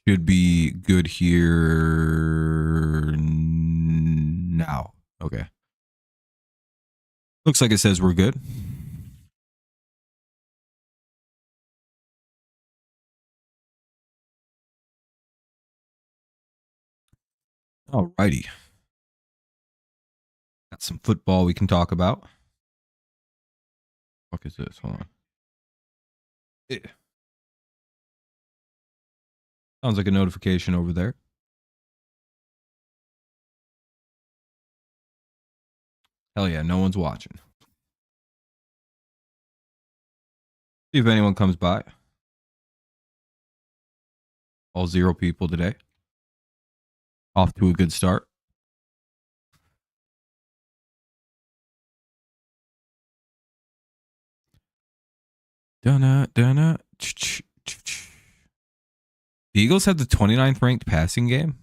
Should be good here now. Okay. Looks like it says we're good. Alrighty. Got some football we can talk about. What is this? Hold on. Yeah. Sounds like a notification over there. Hell yeah, no one's watching. See if anyone comes by. All 0 people today. Off to a good start. Dunna. The Eagles have the 29th ranked passing game.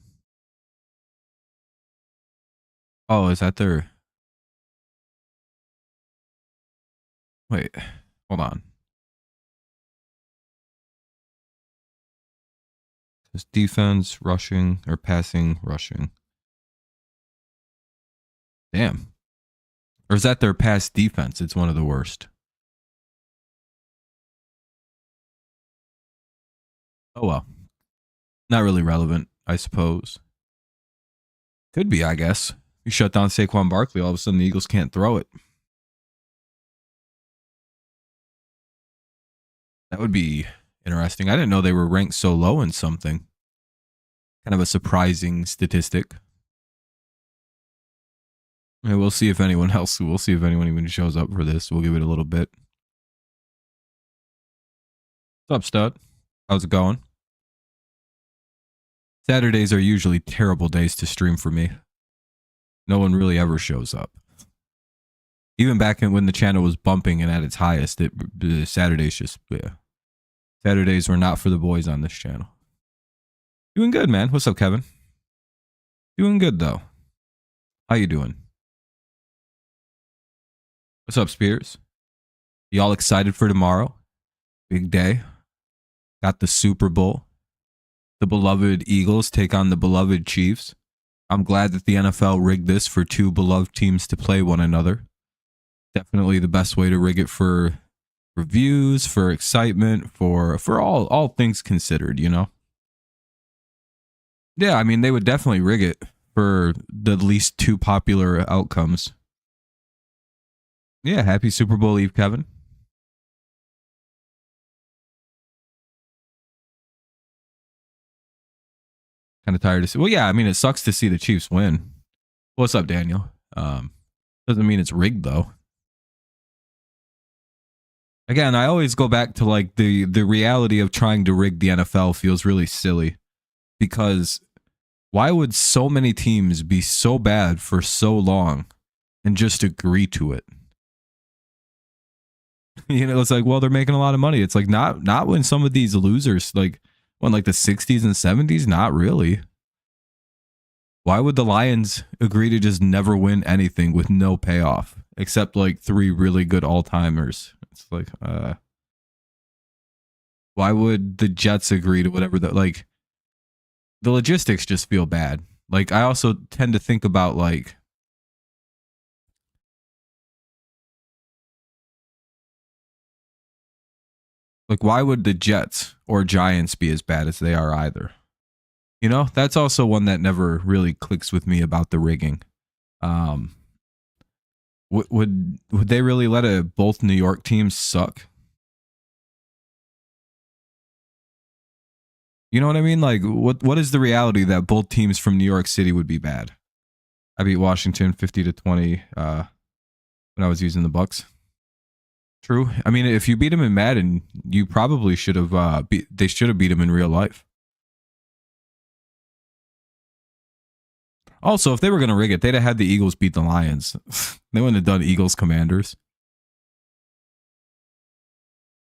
Oh, is that their... Wait, hold on. It's defense, rushing, or passing, rushing. Damn. Or is that their pass defense? It's one of the worst. Oh well. Not really relevant, I suppose. Could be, I guess. You shut down Saquon Barkley, all of a sudden the Eagles can't throw it. That would be interesting. I didn't know they were ranked so low in something. Kind of a surprising statistic. And we'll see if anyone else, we'll see if anyone even shows up for this. We'll give it a little bit. What's up, stud? How's it going? Saturdays are usually terrible days to stream for me. No one really ever shows up. Even back when the channel was bumping and at its highest, Saturdays just, yeah. Saturdays were not for the boys on this channel. Doing good, man. What's up, Kevin? Doing good, though. How you doing? What's up, Spears? Y'all excited for tomorrow? Big day. Got the Super Bowl. The beloved Eagles take on the beloved Chiefs. I'm glad that the NFL rigged this for 2 beloved teams to play one another. Definitely the best way to rig it for reviews, for excitement, for all things considered, you know? Yeah, I mean, they would definitely rig it for the least 2 popular outcomes. Yeah, happy Super Bowl Eve, Kevin. Kind of tired to see. Well, yeah, I mean, it sucks to see the Chiefs win. What's up, Daniel? Doesn't mean it's rigged, though. Again, I always go back to like the reality of trying to rig the NFL feels really silly, because why would so many teams be so bad for so long and just agree to it? You know, it's like, well, they're making a lot of money. It's like not when some of these losers, like when like the 60s and 70s, not really. Why would the Lions agree to just never win anything with no payoff except like 3 really good all-timers? It's like, why would the Jets agree to whatever the, like, the logistics just feel bad. Like, I also tend to think about like why would the Jets or Giants be as bad as they are either? You know, that's also one that never really clicks with me about the rigging. Would they really let both New York teams suck? You know what I mean? Like, what is the reality that both teams from New York City would be bad? I beat Washington 50-20 when I was using the Bucks. True. I mean, if you beat them in Madden, you probably should have. They should have beat them in real life. Also, if they were going to rig it, they'd have had the Eagles beat the Lions. They wouldn't have done Eagles Commanders.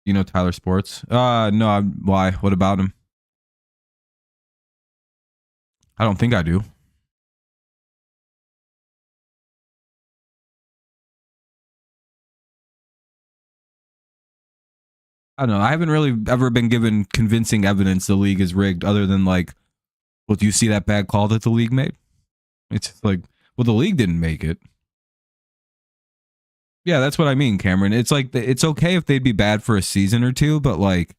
You know Tyler Sports? No. Why? What about him? I don't think I do. I don't know. I haven't really ever been given convincing evidence the league is rigged, other than like, well, do you see that bad call that the league made? It's like, well, the league didn't make it. Yeah, that's what I mean, Cameron. It's like, it's okay if they'd be bad for a season or two, but like,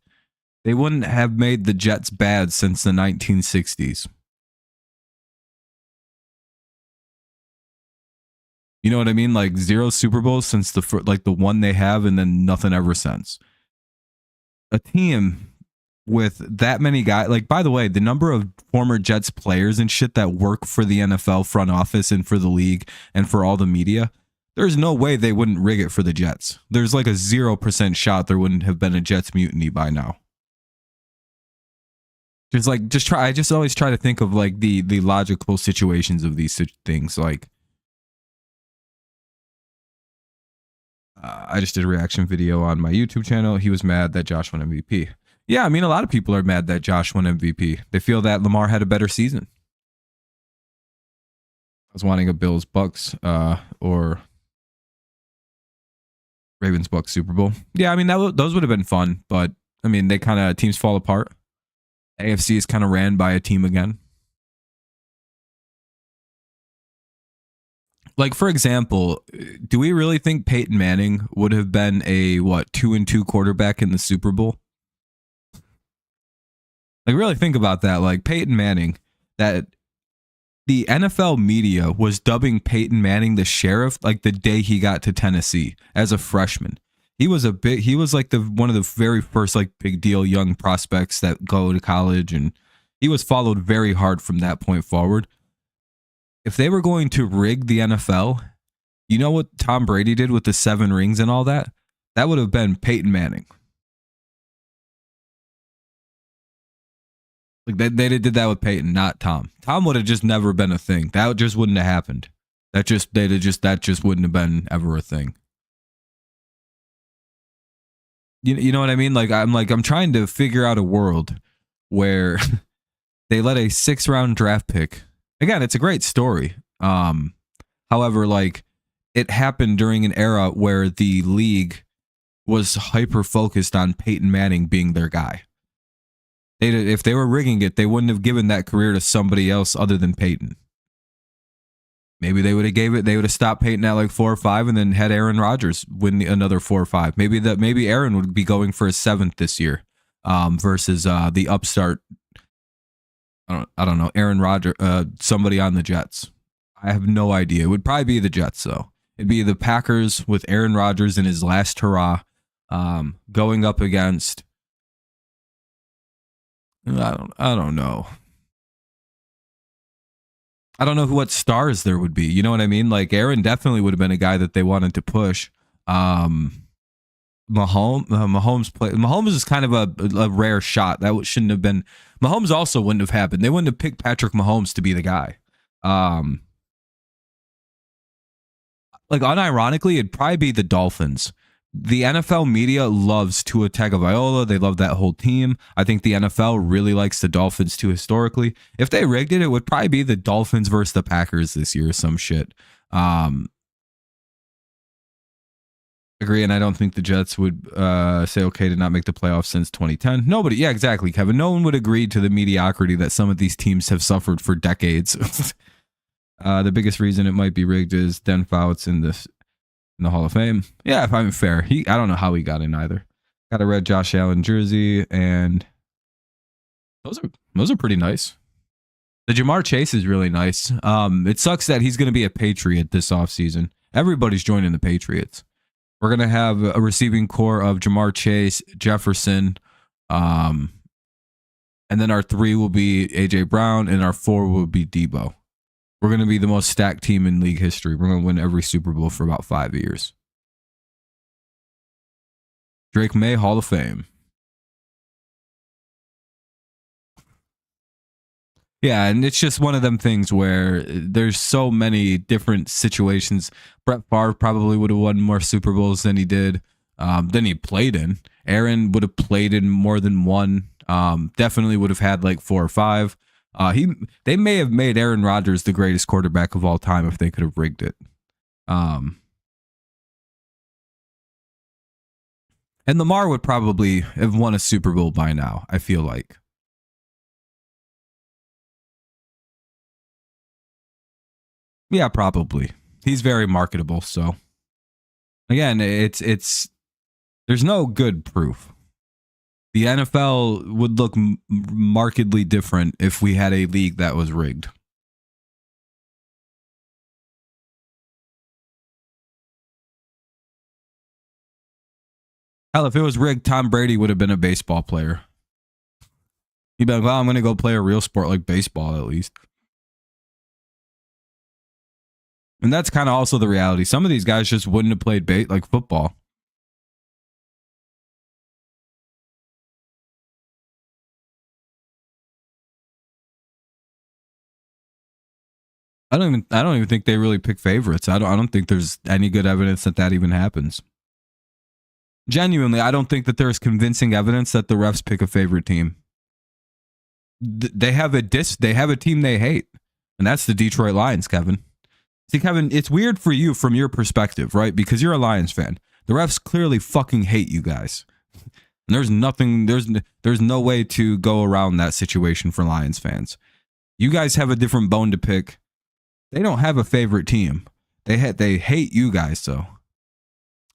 they wouldn't have made the Jets bad since the 1960s. You know what I mean? Like 0 Super Bowls since the one they have, and then nothing ever since. A team with that many guys, like, by the way, the number of former Jets players and shit that work for the NFL front office and for the league and for all the media, there's no way they wouldn't rig it for the Jets. There's like a 0% shot there wouldn't have been a Jets mutiny by now. I just always try to think of like the logical situations of these things. Like, I just did a reaction video on my YouTube channel. He was mad that Josh won MVP. Yeah, I mean, a lot of people are mad that Josh won MVP. They feel that Lamar had a better season. I was wanting a Bills Bucks or Ravens Bucks Super Bowl. Yeah, I mean, those would have been fun, but I mean, they kind of, teams fall apart. AFC is kind of ran by a team again. Like, for example, do we really think Peyton Manning would have been a 2-2 quarterback in the Super Bowl? Like, really think about that. Like, Peyton Manning, that the NFL media was dubbing Peyton Manning the sheriff like the day he got to Tennessee as a freshman. He was like one of the very first like big deal young prospects that go to college, and he was followed very hard from that point forward. If they were going to rig the NFL, you know what Tom Brady did with the 7 rings and all that? That would have been Peyton Manning. Like they did that with Peyton, not Tom. Tom would have just never been a thing. That just wouldn't have happened. That just wouldn't have been ever a thing. You know what I mean? I'm trying to figure out a world where they let a 6th-round draft pick. Again, it's a great story. However, like, it happened during an era where the league was hyper focused on Peyton Manning being their guy. If they were rigging it, they wouldn't have given that career to somebody else other than Peyton. Maybe they would have stopped Peyton at like 4 or 5 and then had Aaron Rodgers win another 4 or 5. Maybe Aaron would be going for his 7th this year, versus the upstart. I don't know, Aaron Rodgers, somebody on the Jets. I have no idea. It would probably be the Jets, though. It'd be the Packers with Aaron Rodgers in his last hurrah, going up against. I don't know. I don't know what stars there would be. You know what I mean? Like, Aaron definitely would have been a guy that they wanted to push. Mahomes is kind of a rare shot. That shouldn't have been. Mahomes also wouldn't have happened. They wouldn't have picked Patrick Mahomes to be the guy. Like, unironically, it'd probably be the Dolphins. The NFL media loves Tua Tagovailoa. They love that whole team. I think the NFL really likes the Dolphins too historically. If they rigged it, it would probably be the Dolphins versus the Packers this year or some shit. Agree, and I don't think the Jets would say okay to not make the playoffs since 2010. Nobody, yeah, exactly, Kevin. No one would agree to the mediocrity that some of these teams have suffered for decades. The biggest reason it might be rigged is Den Fouts in the Hall of Fame. Yeah, if I'm fair, I don't know how he got in either. Got a red Josh Allen jersey, and those are pretty nice. The Jamar Chase is really nice. It sucks that he's going to be a Patriot this offseason. Everybody's joining the Patriots. We're going to have a receiving core of Jamar Chase, Jefferson, and then our 3 will be A.J. Brown, and our 4 will be Debo. We're going to be the most stacked team in league history. We're going to win every Super Bowl for about 5 years. Drake May, Hall of Fame. Yeah, and it's just one of them things where there's so many different situations. Brett Favre probably would have won more Super Bowls than he did, than he played in. Aaron would have played in more than one. Definitely would have had like 4 or 5. They may have made Aaron Rodgers the greatest quarterback of all time if they could have rigged it. And Lamar would probably have won a Super Bowl by now, I feel like. Yeah, probably. He's very marketable, so again, it's there's no good proof. The NFL would look markedly different if we had a league that was rigged. Hell, if it was rigged, Tom Brady would have been a baseball player. He'd be like, well, I'm going to go play a real sport like baseball at least. And that's kind of also the reality. Some of these guys just wouldn't have played like football. I don't even think they really pick favorites. I don't think there's any good evidence that even happens. Genuinely, I don't think that there's convincing evidence that the refs pick a favorite team. They have a team they hate, and that's the Detroit Lions, Kevin. See, Kevin, it's weird for you from your perspective, right? Because you're a Lions fan. The refs clearly fucking hate you guys. And there's no way to go around that situation for Lions fans. You guys have a different bone to pick. They don't have a favorite team. They hate you guys, so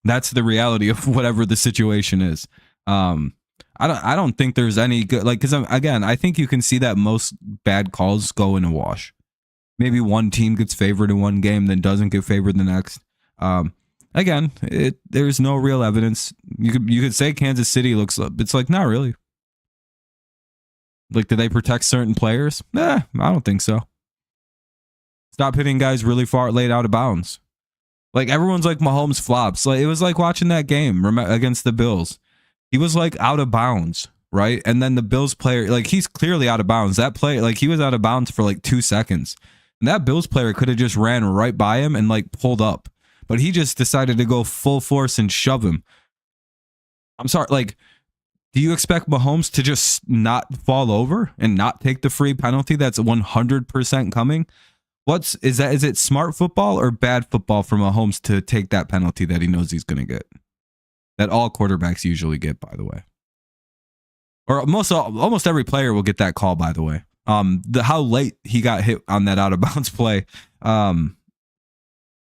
that's the reality of whatever the situation is. I don't think there's any good, like, because again, I think you can see that most bad calls go in a wash. Maybe one team gets favored in one game, then doesn't get favored the next. Again, there's no real evidence. You could say Kansas City looks, it's like, not really. Like, do they protect certain players? Nah, I don't think so. Stop hitting guys really far late out of bounds. Like, everyone's like, Mahomes flops. Like, it was like watching that game against the Bills. He was like out of bounds, right? And then the Bills player, like, he's clearly out of bounds. That play, like, he was out of bounds for like 2 seconds. And that Bills player could have just ran right by him and like pulled up. But he just decided to go full force and shove him. I'm sorry, like, do you expect Mahomes to just not fall over and not take the free penalty that's 100% coming? Is it smart football or bad football for Mahomes to take that penalty that he knows he's going to get? That all quarterbacks usually get, by the way. Or almost every player will get that call, by the way. How late he got hit on that out of bounds play.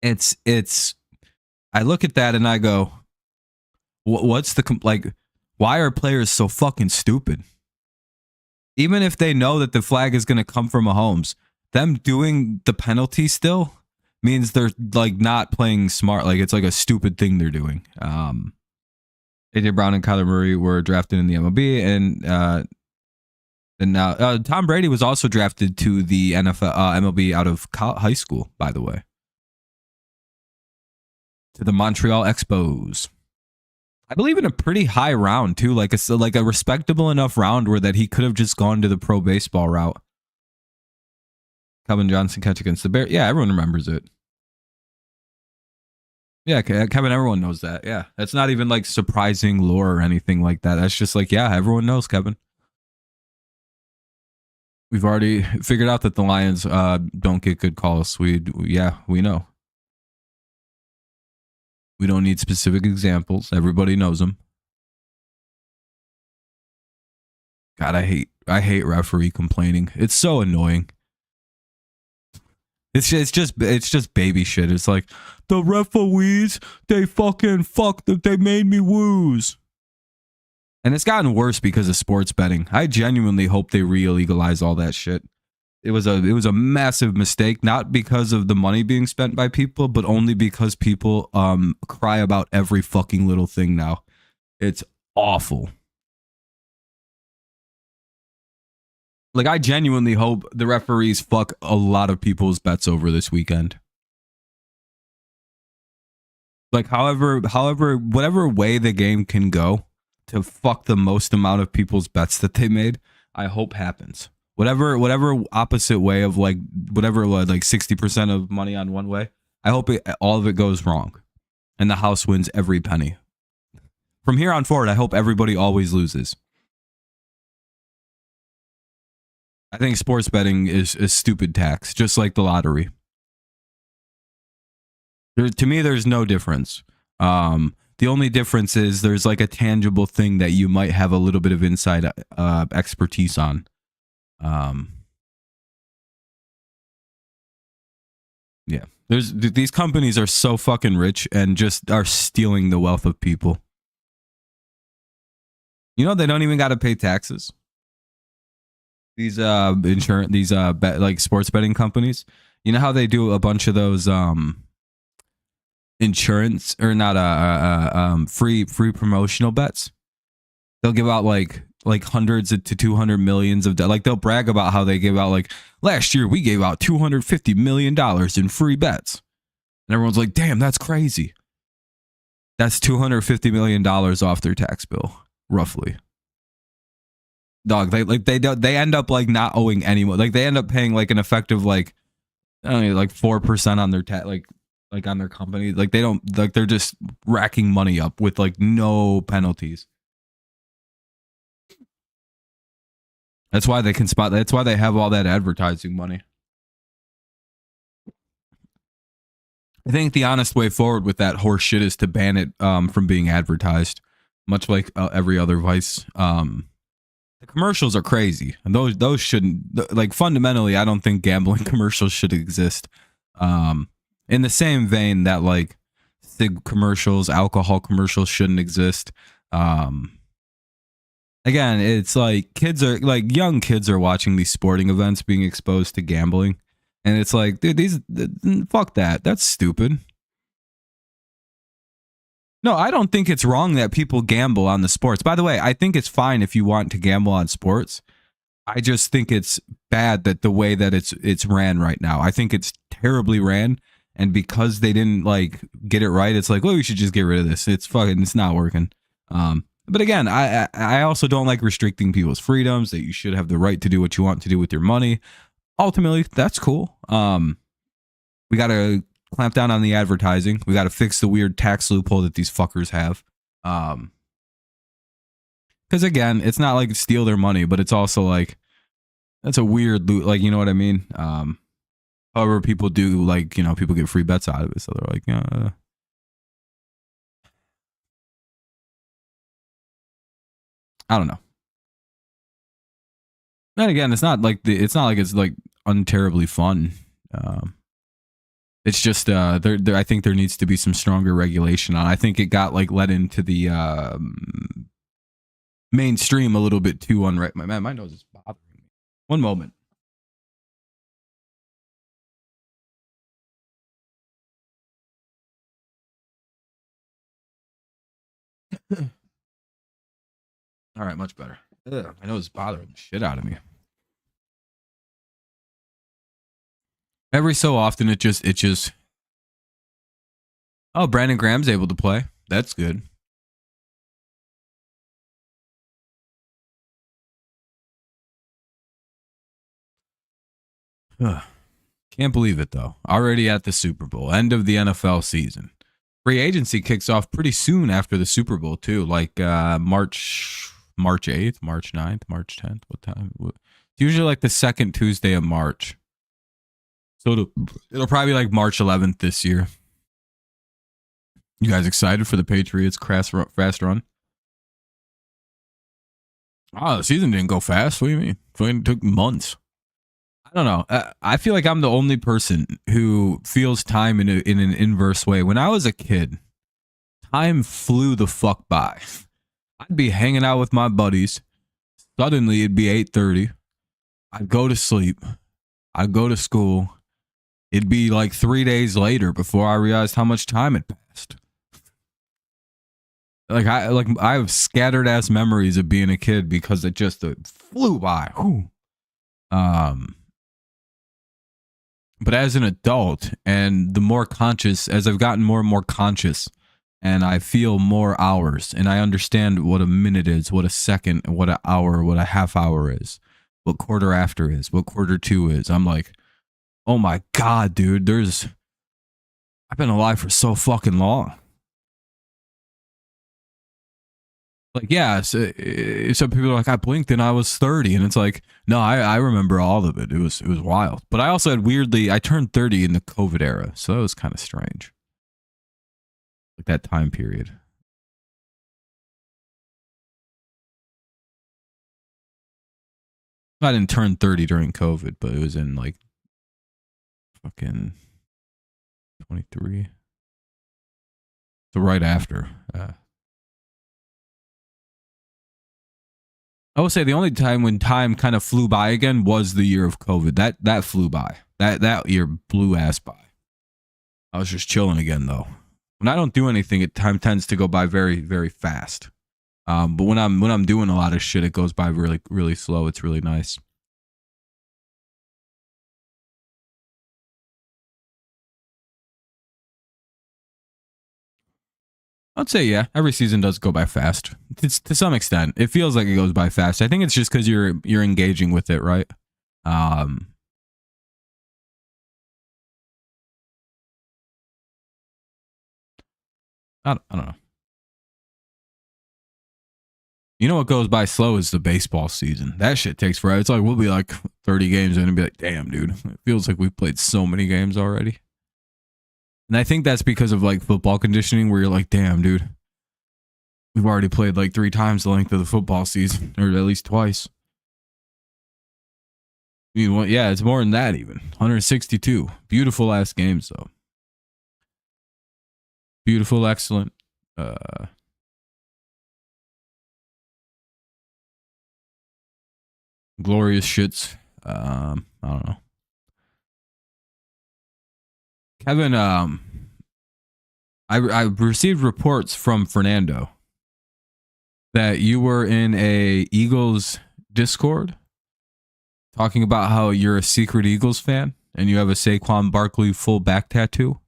It's I look at that and I go, what's why are players so fucking stupid? Even if they know that the flag is going to come from Mahomes, them doing the penalty still means they're like not playing smart. Like, it's like a stupid thing they're doing. AJ Brown and Kyler Murray were drafted in the MLB, and now Tom Brady was also drafted to the NFL MLB out of high school, by the way, to the Montreal Expos. I believe in a pretty high round too, like a respectable enough round where that he could have just gone to the pro baseball route. Calvin Johnson catch against the Bears. Yeah, everyone remembers it. Yeah, Kevin, everyone knows that. Yeah, that's not even like surprising lore or anything like that. That's just like, yeah, everyone knows, Kevin. We've already figured out that the Lions don't get good calls. We know. We don't need specific examples. Everybody knows them. God, I hate referee complaining. It's so annoying. It's just baby shit. It's like, the referees, they made me lose. And it's gotten worse because of sports betting. I genuinely hope they re-legalize all that shit. It was a massive mistake, not because of the money being spent by people, but only because people cry about every fucking little thing now. It's awful. Like, I genuinely hope the referees fuck a lot of people's bets over this weekend. Like, however, whatever way the game can go to fuck the most amount of people's bets that they made, I hope happens. Whatever opposite way of like 60% of money on one way, I hope all of it goes wrong, and the house wins every penny. From here on forward, I hope everybody always loses. I think sports betting is a stupid tax, just like the lottery. To me, there's no difference. The The only difference is there's like a tangible thing that you might have a little bit of inside expertise on. Yeah, these companies are so fucking rich and just are stealing the wealth of people. You know, they don't even got to pay taxes. These insurance, these like sports betting companies. You know how they do a bunch of those insurance or not free promotional bets. They'll give out like hundreds to 200 millions of like they'll brag about how they give out like last year we gave out $250 million in free bets, and everyone's like, damn, that's crazy. That's $250 million off their tax bill, roughly. Dog, they end up like not owing anyone. Like they end up paying like an effective like I don't know, like 4% on their like on their company. Like they don't like they're just racking money up with like no penalties. That's why they can spot. That's why they have all that advertising money. I think the honest way forward with that horse shit is to ban it from being advertised, much like every other vice. The commercials are crazy, and those shouldn't. Like fundamentally, I don't think gambling commercials should exist. In the same vein that like cig commercials, alcohol commercials shouldn't exist. Again, it's like young kids are watching these sporting events, being exposed to gambling, and it's like, dude, fuck that. That's stupid. No, I don't think it's wrong that people gamble on the sports. By the way, I think it's fine if you want to gamble on sports. I just think it's bad that the way that it's ran right now. I think it's terribly ran, and because they didn't like get it right, it's like, well, we should just get rid of this. It's not working. But again, I also don't like restricting people's freedoms, that you should have the right to do what you want to do with your money. Ultimately, that's cool. We got to clamp down on the advertising. We got to fix the weird tax loophole that these fuckers have. Because again, it's not like steal their money, but it's also like, that's a weird loot. Like, you know what I mean? However, people do like, you know, people get free bets out of it. So they're like, I don't know. And again, it's not like it's like unterribly fun. It's just there. I think there needs to be some stronger regulation on. I think it got like let into the mainstream a little bit too unright. My nose is bothering me. One moment. All right, much better. Ugh, my nose is bothering the shit out of me. Every so often, it just. Oh, Brandon Graham's able to play. That's good. Ugh. Can't believe it though. Already at the Super Bowl, end of the NFL season. Free agency kicks off pretty soon after the Super Bowl too, like March 8th, March 9th, March 10th. What time? It's usually like the second Tuesday of March. So it'll probably be like March 11th this year. You guys excited for the Patriots' fast run? Oh, the season didn't go fast. What do you mean? It took months. I don't know. I feel like I'm the only person who feels time in an inverse way. When I was a kid, time flew the fuck by. I'd be hanging out with my buddies. Suddenly, it'd be 8:30. I'd go to sleep. I'd go to school. It'd be like 3 days later before I realized how much time had passed. I have scattered ass memories of being a kid because it just flew by. Whew. But as an adult, and the more conscious, as I've gotten more and more conscious, and I feel more hours, and I understand what a minute is, what a second, what an hour, what a half hour is, what quarter after is, what quarter two is. I'm like, oh my God, dude, I've been alive for so fucking long. Like, yeah, so people are like, I blinked and I was 30. And it's like, no, I remember all of it. It was wild. But I also had I turned 30 in the COVID era. So that was kind of strange. Like that time period. I didn't turn 30 during COVID, but it was in like fucking 23. So right after. I will say the only time when time kind of flew by again was the year of COVID. That flew by. That year blew ass by. I was just chilling again though. When I don't do anything, time tends to go by very, very fast. But when I'm doing a lot of shit, it goes by really, really slow. It's really nice. I'd say yeah. Every season does go by fast. It's, to some extent, it feels like it goes by fast. I think it's just because you're engaging with it, right? I don't know. You know what goes by slow is the baseball season. That shit takes forever. It's like we'll be like 30 games in and be like, damn, dude. It feels like we've played so many games already. And I think that's because of like football conditioning where you're like, damn, dude. We've already played like 3 times the length of the football season, or at least twice. I mean, well, yeah, it's more than that even. 162. Beautiful ass games though. Beautiful, excellent. Glorious shits. I don't know. Kevin, I received reports from Fernando that you were in a Eagles Discord talking about how you're a secret Eagles fan and you have a Saquon Barkley full back tattoo.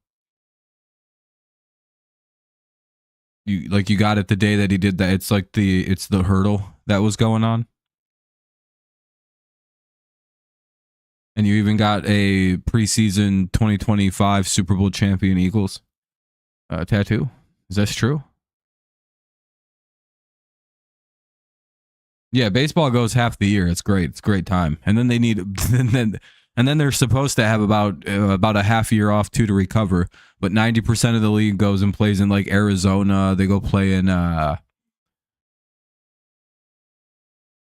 You got it the day that he did that. It's like it's the hurdle that was going on. And you even got a preseason 2025 Super Bowl champion Eagles tattoo. Is that true? Yeah, baseball goes half the year. It's great. It's a great time. And then they need and then they're supposed to have about a half year off too to recover. But 90% of the league goes and plays in like Arizona. They go play in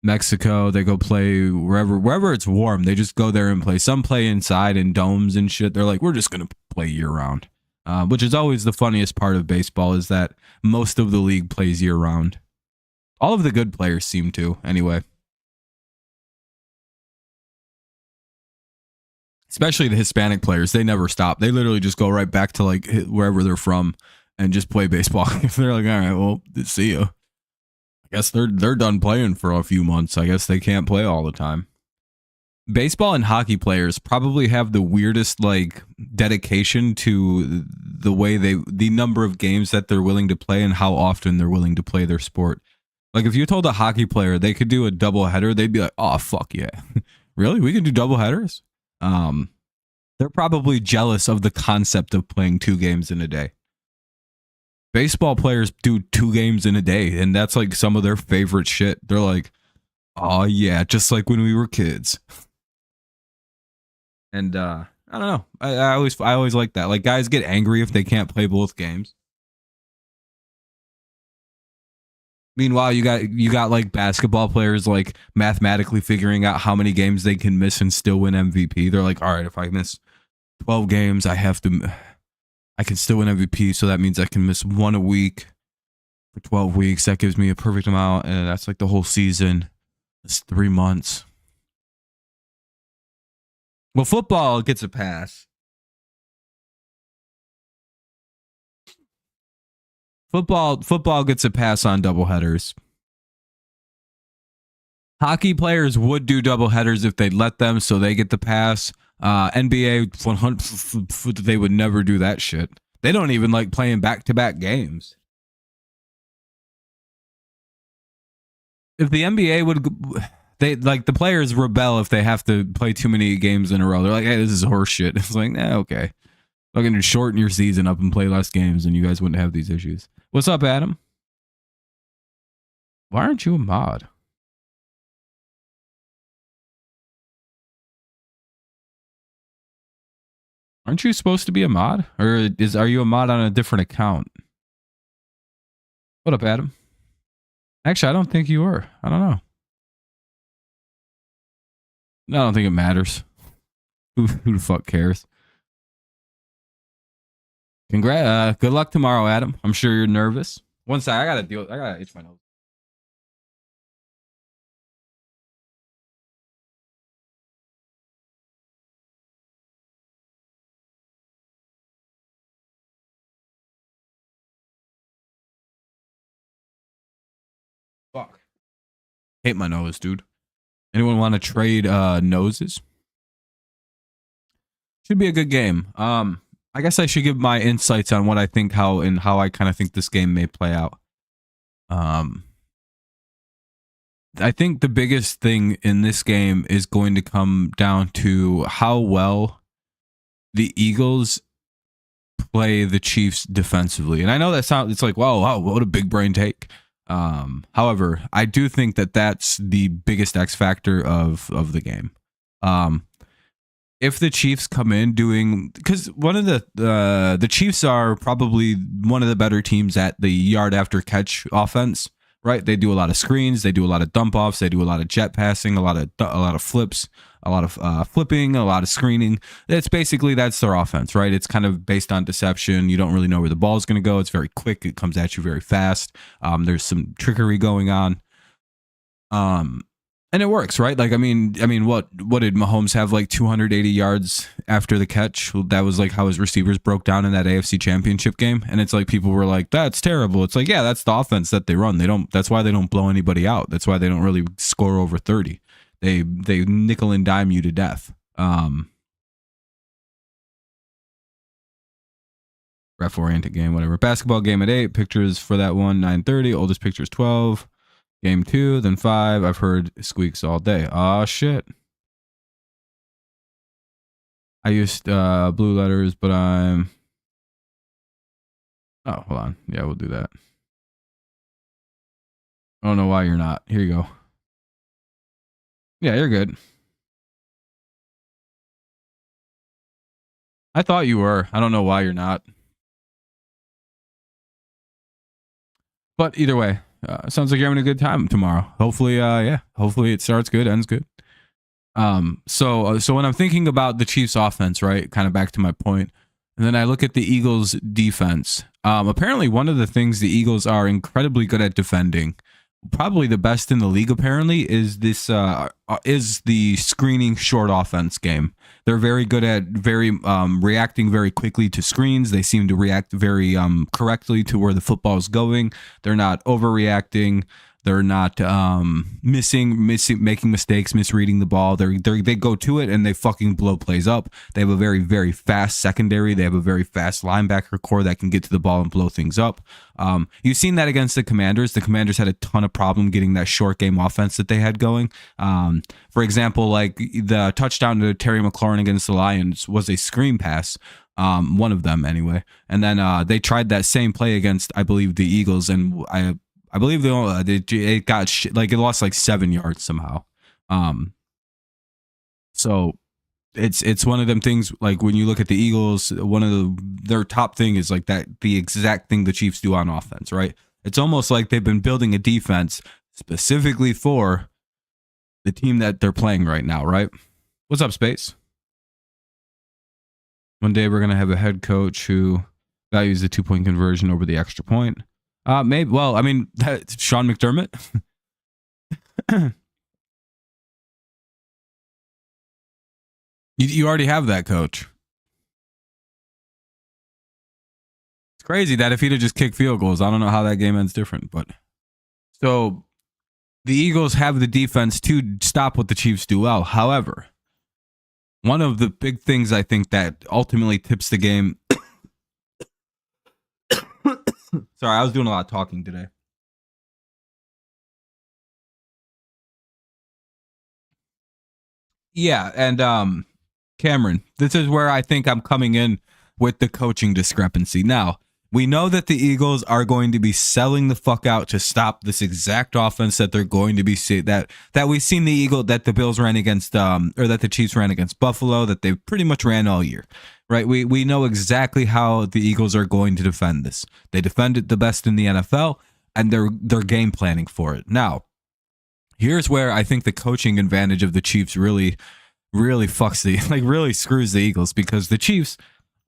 Mexico. They go play wherever it's warm. They just go there and play. Some play inside in domes and shit. They're like, we're just gonna play year round, which is always the funniest part of baseball is that most of the league plays year round. All of the good players seem to, anyway. Especially the Hispanic players, they never stop. They literally just go right back to like wherever they're from and just play baseball. They're like, all right, well, see you. I guess they're done playing for a few months. I guess they can't play all the time. Baseball and hockey players probably have the weirdest like dedication to the way the number of games that they're willing to play and how often they're willing to play their sport. Like if you told a hockey player they could do a double header, they'd be like, "Oh fuck yeah, really? We can do double headers?" They're probably jealous of the concept of playing 2 games in a day. Baseball players do 2 games in a day, and that's like some of their favorite shit. They're like, "Oh yeah, just like when we were kids." And I don't know. I always like that. Like guys get angry if they can't play both games. Meanwhile, you got like basketball players like mathematically figuring out how many games they can miss and still win MVP. They're like, all right, if I miss 12 games, I can still win MVP. So that means I can miss 1 a week for 12 weeks. That gives me a perfect amount, and that's like the whole season. It's 3 months. Well, football gets a pass. Football gets a pass on doubleheaders. Hockey players would do doubleheaders if they'd let them, so they get the pass. NBA 100, they would never do that shit. They don't even like playing back-to-back games. If the NBA would, they like the players rebel if they have to play too many games in a row. They're like, hey, this is horse shit. It's like, okay. I'm going to shorten your season up and play less games, and you guys wouldn't have these issues. What's up, Adam? Why aren't you a mod? Aren't you supposed to be a mod? Or are you a mod on a different account? What up, Adam? Actually, I don't think you were. I don't know. I don't think it matters. Who the fuck cares? Good luck tomorrow, Adam. I'm sure you're nervous. One sec, I gotta itch my nose. Fuck. Hate my nose, dude. Anyone want to trade noses? Should be a good game. I guess I should give my insights on what I think, how I kind of think this game may play out. I think the biggest thing in this game is going to come down to how well the Eagles play the Chiefs defensively. And I know that sounds, it's like, wow, what a big brain take. However, I do think that that's the biggest X factor of the game. If the Chiefs come in doing, because one of the Chiefs are probably one of the better teams at the yard after catch offense, right? They do a lot of screens, they do a lot of dump offs, they do a lot of jet passing, a lot of flips, a lot of flipping, a lot of screening. That's their offense, right? It's kind of based on deception. You don't really know where the ball is going to go. It's very quick. It comes at you very fast. There's some trickery going on. And it works, right? Like, I mean, what did Mahomes have, like 280 yards after the catch? That was like how his receivers broke down in that AFC Championship game. And it's like people were like, "That's terrible." It's like, yeah, that's the offense that they run. That's why they don't blow anybody out. That's why they don't really score over 30. They nickel and dime you to death. Ref oriented game, whatever. Basketball game at 8. Pictures for that one 9:30. Oldest picture is 12. Game 2, then 5. I've heard squeaks all day. Oh shit. I used blue letters, but I'm... Oh, hold on. Yeah, we'll do that. I don't know why you're not. Here you go. Yeah, you're good. I thought you were. I don't know why you're not. But either way, sounds like you're having a good time tomorrow. Hopefully, hopefully it starts good, ends good. So when I'm thinking about the Chiefs offense, right, kind of back to my point, and then I look at the Eagles defense. Apparently one of the things the Eagles are incredibly good at defending, probably the best in the league apparently, is the screening short offense game. They're very good at reacting very quickly to screens. They seem to react very correctly to where the football is going. They're not overreacting. They're not making mistakes, misreading the ball. They go to it and they fucking blow plays up. They have a very, very fast secondary. They have a very fast linebacker core that can get to the ball and blow things up. You've seen that against the Commanders. The Commanders had a ton of problem getting that short game offense that they had going. For example, like the touchdown to Terry McLaurin against the Lions was a screen pass. One of them anyway. And then they tried that same play against, I believe, the Eagles, and I believe it lost like 7 yards somehow. So it's one of them things, like when you look at the Eagles, one of their top thing is like that, the exact thing the Chiefs do on offense, right? It's almost like they've been building a defense specifically for the team that they're playing right now, right? What's up, Space? One day we're going to have a head coach who values the 2-point conversion over the extra point. Maybe. Well, I mean, Sean McDermott. You already have that coach. It's crazy that if he'd have just kicked field goals, I don't know how that game ends different. But so the Eagles have the defense to stop what the Chiefs do well. However, one of the big things I think that ultimately tips the game. Sorry, I was doing a lot of talking today. Yeah, and Cameron, this is where I think I'm coming in with the coaching discrepancy. Now, we know that the Eagles are going to be selling the fuck out to stop this exact offense that they're going to be that we've seen that the Bills ran against or that the Chiefs ran against Buffalo, that they pretty much ran all year. Right, we know exactly how the Eagles are going to defend this. They defend it the best in the NFL, and they're game planning for it. Now, Here's where I think the coaching advantage of the Chiefs really fucks really screws the Eagles, because the Chiefs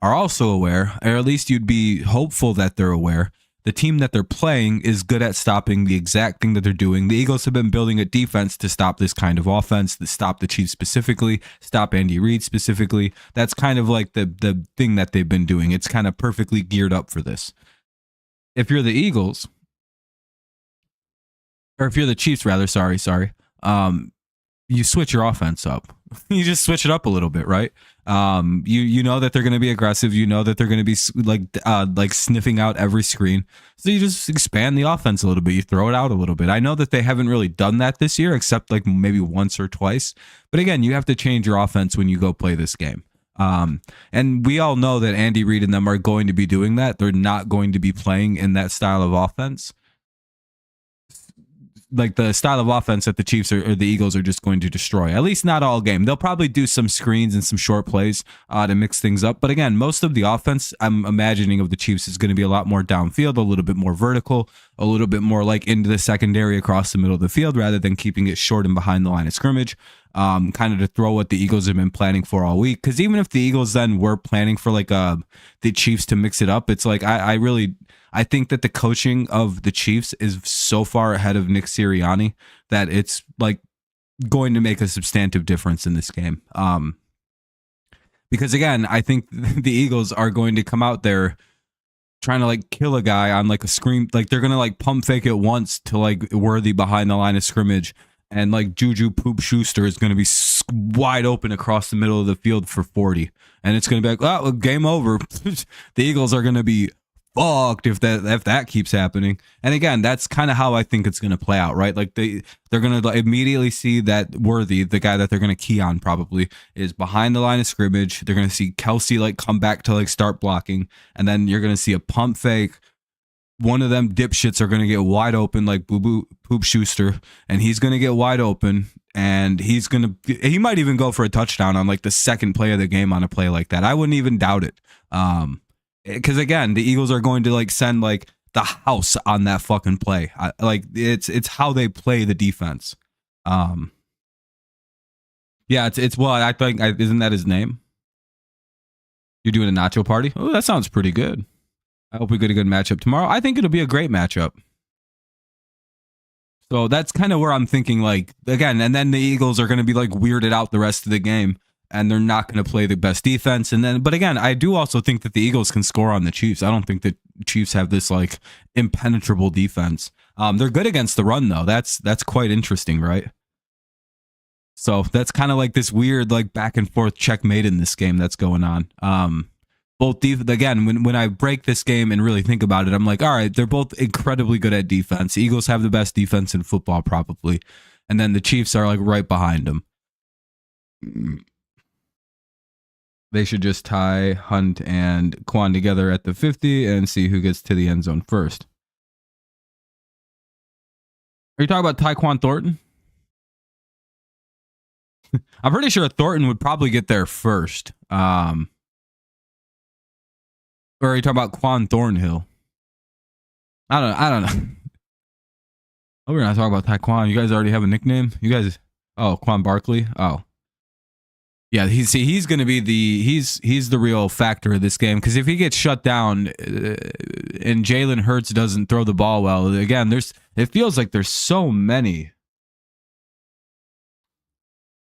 are also aware, or at least you'd be hopeful that they're aware, the team that they're playing is good at stopping the exact thing that they're doing. The Eagles have been building a defense to stop this kind of offense, to stop the Chiefs specifically, stop Andy Reid specifically. That's kind of like the thing that they've been doing. It's kind of perfectly geared up for this. If you're the Eagles, or if you're the Chiefs rather, sorry, you switch your offense up. You just switch it up a little bit, right? You know that they're going to be aggressive. You know that they're going to be like sniffing out every screen. So you just expand the offense a little bit. You throw it out a little bit. I know that they haven't really done that this year, except like maybe once or twice. But again, you have to change your offense when you go play this game. And we all know that Andy Reid and them are going to be doing that. They're not going to be playing in that style of offense. Like the style of offense that the Chiefs or the Eagles are just going to destroy. At least not all game. They'll probably do some screens and some short plays to mix things up. But again, most of the offense I'm imagining of the Chiefs is going to be a lot more downfield, a little bit more vertical, a little bit more like into the secondary across the middle of the field, rather than keeping it short and behind the line of scrimmage. Kind of to throw what the Eagles have been planning for all week. Because even if the Eagles then were planning for like the Chiefs to mix it up, it's like I think that the coaching of the Chiefs is so far ahead of Nick Sirianni that it's like going to make a substantive difference in this game. Because again, I think the Eagles are going to come out there trying to like kill a guy on like a screen. Like they're going to like pump fake it once to like Worthy behind the line of scrimmage. And like Juju Poop Schuster is going to be wide open across the middle of the field for 40. And it's going to be like, oh, game over. The Eagles are going to be fucked if that keeps happening. And again, that's kind of how I think it's going to play out, right? Like they're going to immediately see that Worthy, the guy that they're going to key on probably, is behind the line of scrimmage. They're going to see Kelsey like come back to like start blocking. And then you're going to see a pump fake. One of them dipshits are going to get wide open like Poop Schuster, and he's going to get wide open, and he might even go for a touchdown on like the second play of the game on a play like that. I wouldn't even doubt it. Because again, the Eagles are going to like send like the house on that fucking play. Like it's how they play the defense. Yeah, it's well, I think isn't that his name? You're doing a nacho party? Oh, that sounds pretty good. I hope we get a good matchup tomorrow. I think it'll be a great matchup. So that's kind of where I'm thinking, like, again, and then the Eagles are going to be like weirded out the rest of the game, and they're not going to play the best defense. And then, but again, I do also think that the Eagles can score on the Chiefs. I don't think the Chiefs have this like impenetrable defense. They're good against the run though. That's quite interesting, right? So that's kind of like this weird like back and forth checkmate in this game that's going on. Both again, when I break this game and really think about it, I'm like, all right, they're both incredibly good at defense. The Eagles have the best defense in football, probably, and then the Chiefs are like right behind them. They should just tie Hunt and Quan together at the 50 and see who gets to the end zone first. Are you talking about Tyquan Thornton? I'm pretty sure Thornton would probably get there first. Or are you talking about Quan Thornhill? I don't know. Oh, we're not talking about Tyquan. You guys already have a nickname? You guys, Quan Barkley? Oh. Yeah, he's going to be he's the real factor of this game, because if he gets shut down and Jalen Hurts doesn't throw the ball well, again, it feels like there's so many.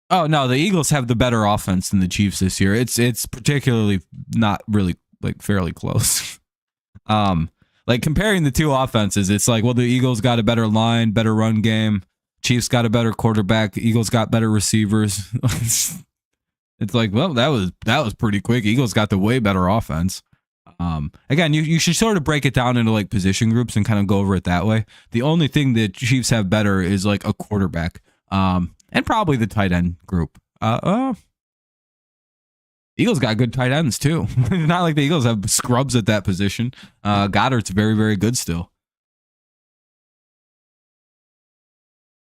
Oh, no, the Eagles have the better offense than the Chiefs this year. It's particularly not really like fairly close. Like comparing the two offenses, it's like, well, the Eagles got a better line, better run game. Chiefs got a better quarterback. Eagles got better receivers. It's like, well, that was pretty quick. Eagles got the way better offense. Again, you should sort of break it down into like position groups and kind of go over it that way. The only thing that Chiefs have better is like a quarterback, and probably the tight end group. Eagles got good tight ends too. Not like the Eagles have scrubs at that position. Goddard's very, very good still.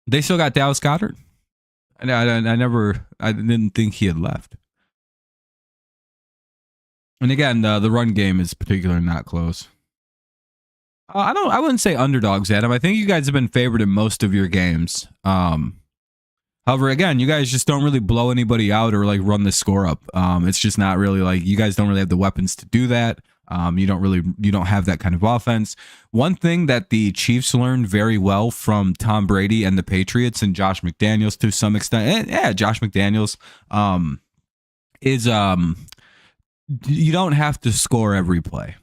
They still got Dallas Goedert. I didn't think he had left. And again, the run game is particularly not close. I wouldn't say underdogs, Adam. I think you guys have been favored in most of your games. However, again, you guys just don't really blow anybody out or like run the score up. It's just not really like you guys don't really have the weapons to do that. You don't have that kind of offense. One thing that the Chiefs learned very well from Tom Brady and the Patriots and Josh McDaniels to some extent, and yeah, Josh McDaniels, is you don't have to score every play.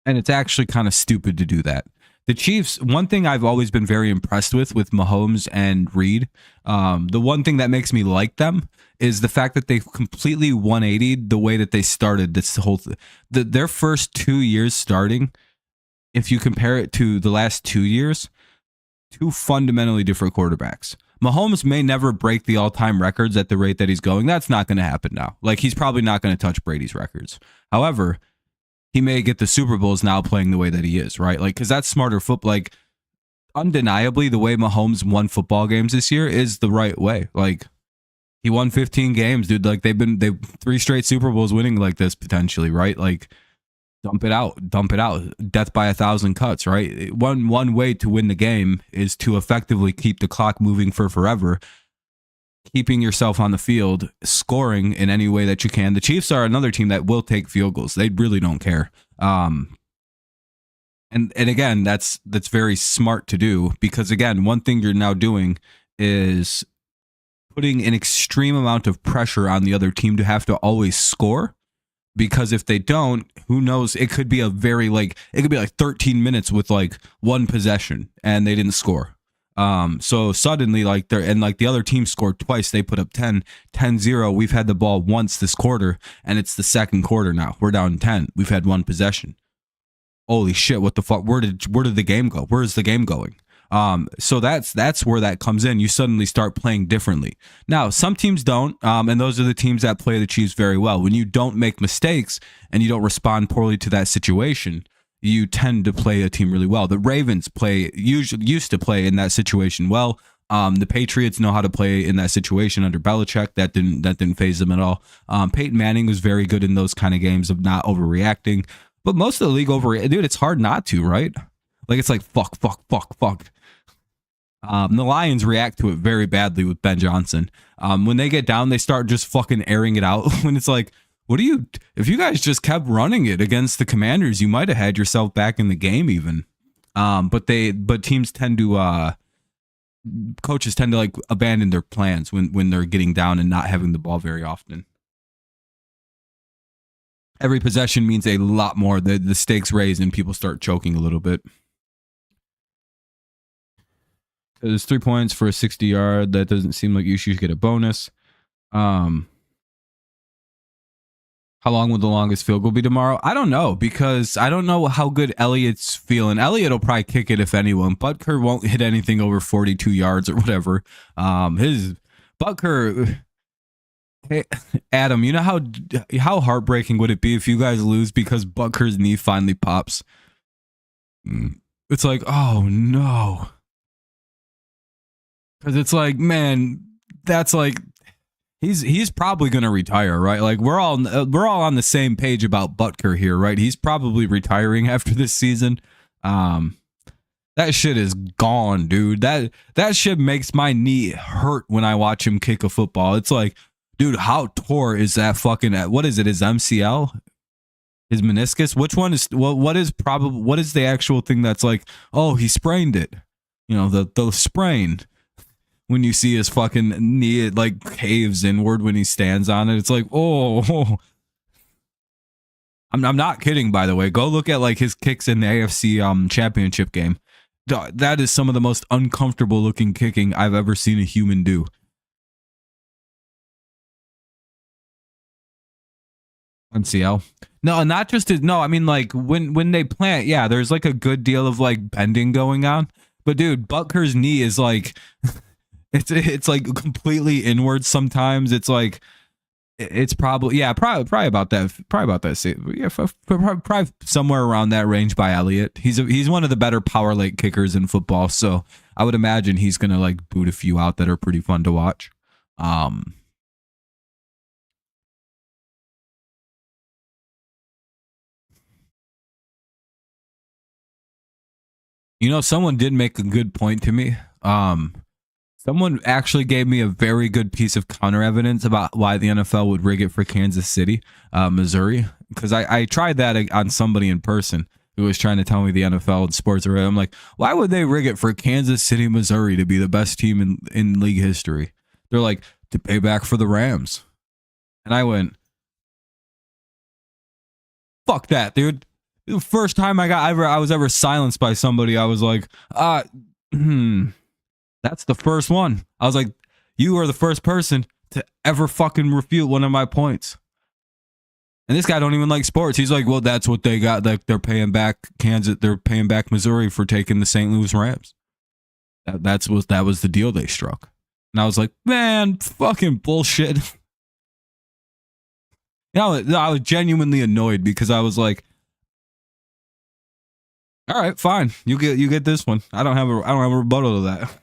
And it's actually kind of stupid to do that. The Chiefs, one thing I've always been very impressed with Mahomes and Reed, the one thing that makes me like them is the fact that they've completely 180'd the way that they started this whole their first 2 years starting. If you compare it to the last 2 years, two fundamentally different quarterbacks. Mahomes may never break the all-time records at the rate that he's going. That's not going to happen now. Like, he's probably not going to touch Brady's records. However, he may get the Super Bowls now playing the way that he is, right? Like, because that's smarter football. Like, undeniably, the way Mahomes won football games this year is the right way. Like, he won 15 games, dude. Like, they 3 straight Super Bowls winning like this potentially, right? Like, dump it out, death by 1,000 cuts, right? One way to win the game is to effectively keep the clock moving for forever, keeping yourself on the field, scoring in any way that you can. The Chiefs are another team that will take field goals. They really don't care. And again, that's very smart to do because, again, one thing you're now doing is putting an extreme amount of pressure on the other team to have to always score. Because if they don't, who knows? It could be it could be like 13 minutes with like one possession and they didn't score. So suddenly the other team scored twice. They put up 10-0. We've had the ball once this quarter and it's the second quarter now. We're down 10. We've had one possession. Holy shit, what the fuck? Where did the game go? Where is the game going? So that's where that comes in. You suddenly start playing differently. Now, some teams don't, and those are the teams that play the Chiefs very well. When you don't make mistakes and you don't respond poorly to that situation, you tend to play a team really well. The Ravens used to play in that situation well. The Patriots know how to play in that situation under Belichick. That didn't faze them at all. Peyton Manning was very good in those kind of games of not overreacting. But most of the league dude, it's hard not to, right? Like, it's like fuck. The Lions react to it very badly with Ben Johnson. When they get down, they start just fucking airing it out. When it's like, if you guys just kept running it against the Commanders, you might have had yourself back in the game even. But teams tend to, coaches tend to like abandon their plans when they're getting down and not having the ball very often. Every possession means a lot more. The stakes raise and people start choking a little bit. There's 3 points for a 60-yard. That doesn't seem like you should get a bonus. How long will the longest field goal be tomorrow? I don't know because I don't know how good Elliott's feeling. Elliott will probably kick it if anyone. Butker won't hit anything over 42 yards or whatever. His Butker. Hey, Adam, you know how heartbreaking would it be if you guys lose because Butker's knee finally pops? It's like, oh no. Because it's like, man, that's like he's probably gonna retire, right? Like we're all on the same page about Butker here, right? He's probably retiring after this season. That shit is gone, dude. That shit makes my knee hurt when I watch him kick a football. It's like, dude, how tore is that fucking? What is it? His MCL? His meniscus? Which one is what is the actual thing that's like? Oh, he sprained it. You know, the sprain. When you see his fucking knee, it like caves inward when he stands on it. It's like, oh. I'm not kidding, by the way. Go look at like his kicks in the AFC championship game. That is some of the most uncomfortable looking kicking I've ever seen a human do. MCL. No, not just no, I mean like when they plant, yeah, there's like a good deal of like bending going on. But dude, Butker's knee is like it's like completely inward sometimes. It's like it's probably about that. Yeah, probably somewhere around that range by Elliott. He's one of the better power leg kickers in football, so I would imagine he's gonna like boot a few out that are pretty fun to watch. You know, someone did make a good point to me. Someone actually gave me a very good piece of counter evidence about why the NFL would rig it for Kansas City, Missouri. Because I tried that on somebody in person who was trying to tell me the NFL and sports are. I'm like, why would they rig it for Kansas City, Missouri to be the best team in league history? They're like, to pay back for the Rams. And I went, fuck that, dude. The first time I was ever silenced by somebody, I was like, that's the first one. I was like, you are the first person to ever fucking refute one of my points. And this guy don't even like sports. He's like, well, that's what they got. Like, they're paying back Kansas. They're paying back Missouri for taking the St. Louis Rams. That was the deal they struck. And I was like, man, fucking bullshit. You know, I was genuinely annoyed because I was like, all right, fine. You get this one. I don't have a rebuttal to that.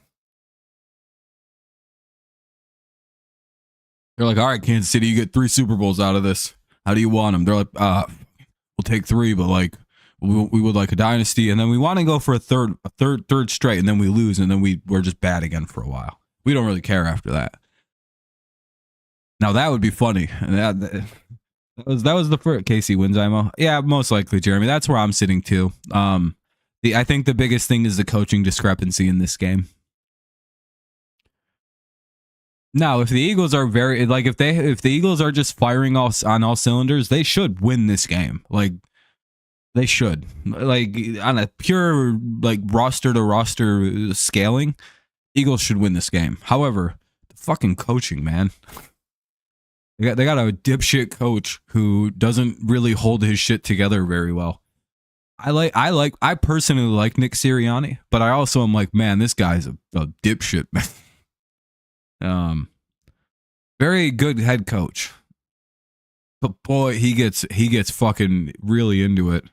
They're like, all right, Kansas City, you get 3 Super Bowls out of this. How do you want them? They're like, we'll take 3, but like we would like a dynasty, and then we want to go for a third straight, and then we lose, and then we're just bad again for a while. We don't really care after that. Now that would be funny. And that was the first. Casey wins, IMO. Yeah, most likely, Jeremy. That's where I'm sitting too. I think the biggest thing is the coaching discrepancy in this game. Now, if the Eagles are if the Eagles are just firing on all cylinders, they should win this game. Like, they should. Like, on a pure like roster to roster scaling, Eagles should win this game. However, the fucking coaching, man. They got a dipshit coach who doesn't really hold his shit together very well. I personally like Nick Sirianni, but I also am like, man, this guy's a dipshit, man. Very good head coach, but boy, he gets fucking really into it.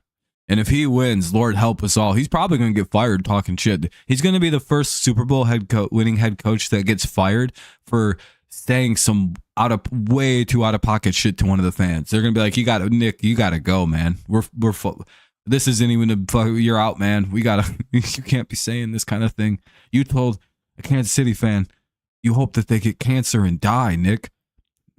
And if he wins, Lord help us all, he's probably gonna get fired talking shit. He's gonna be the first Super Bowl winning head coach that gets fired for saying some way too out of pocket shit to one of the fans. They're gonna be like, Nick, you gotta go, man. This isn't even you're out, man. You can't be saying this kind of thing. You told a Kansas City fan you hope that they get cancer and die, Nick.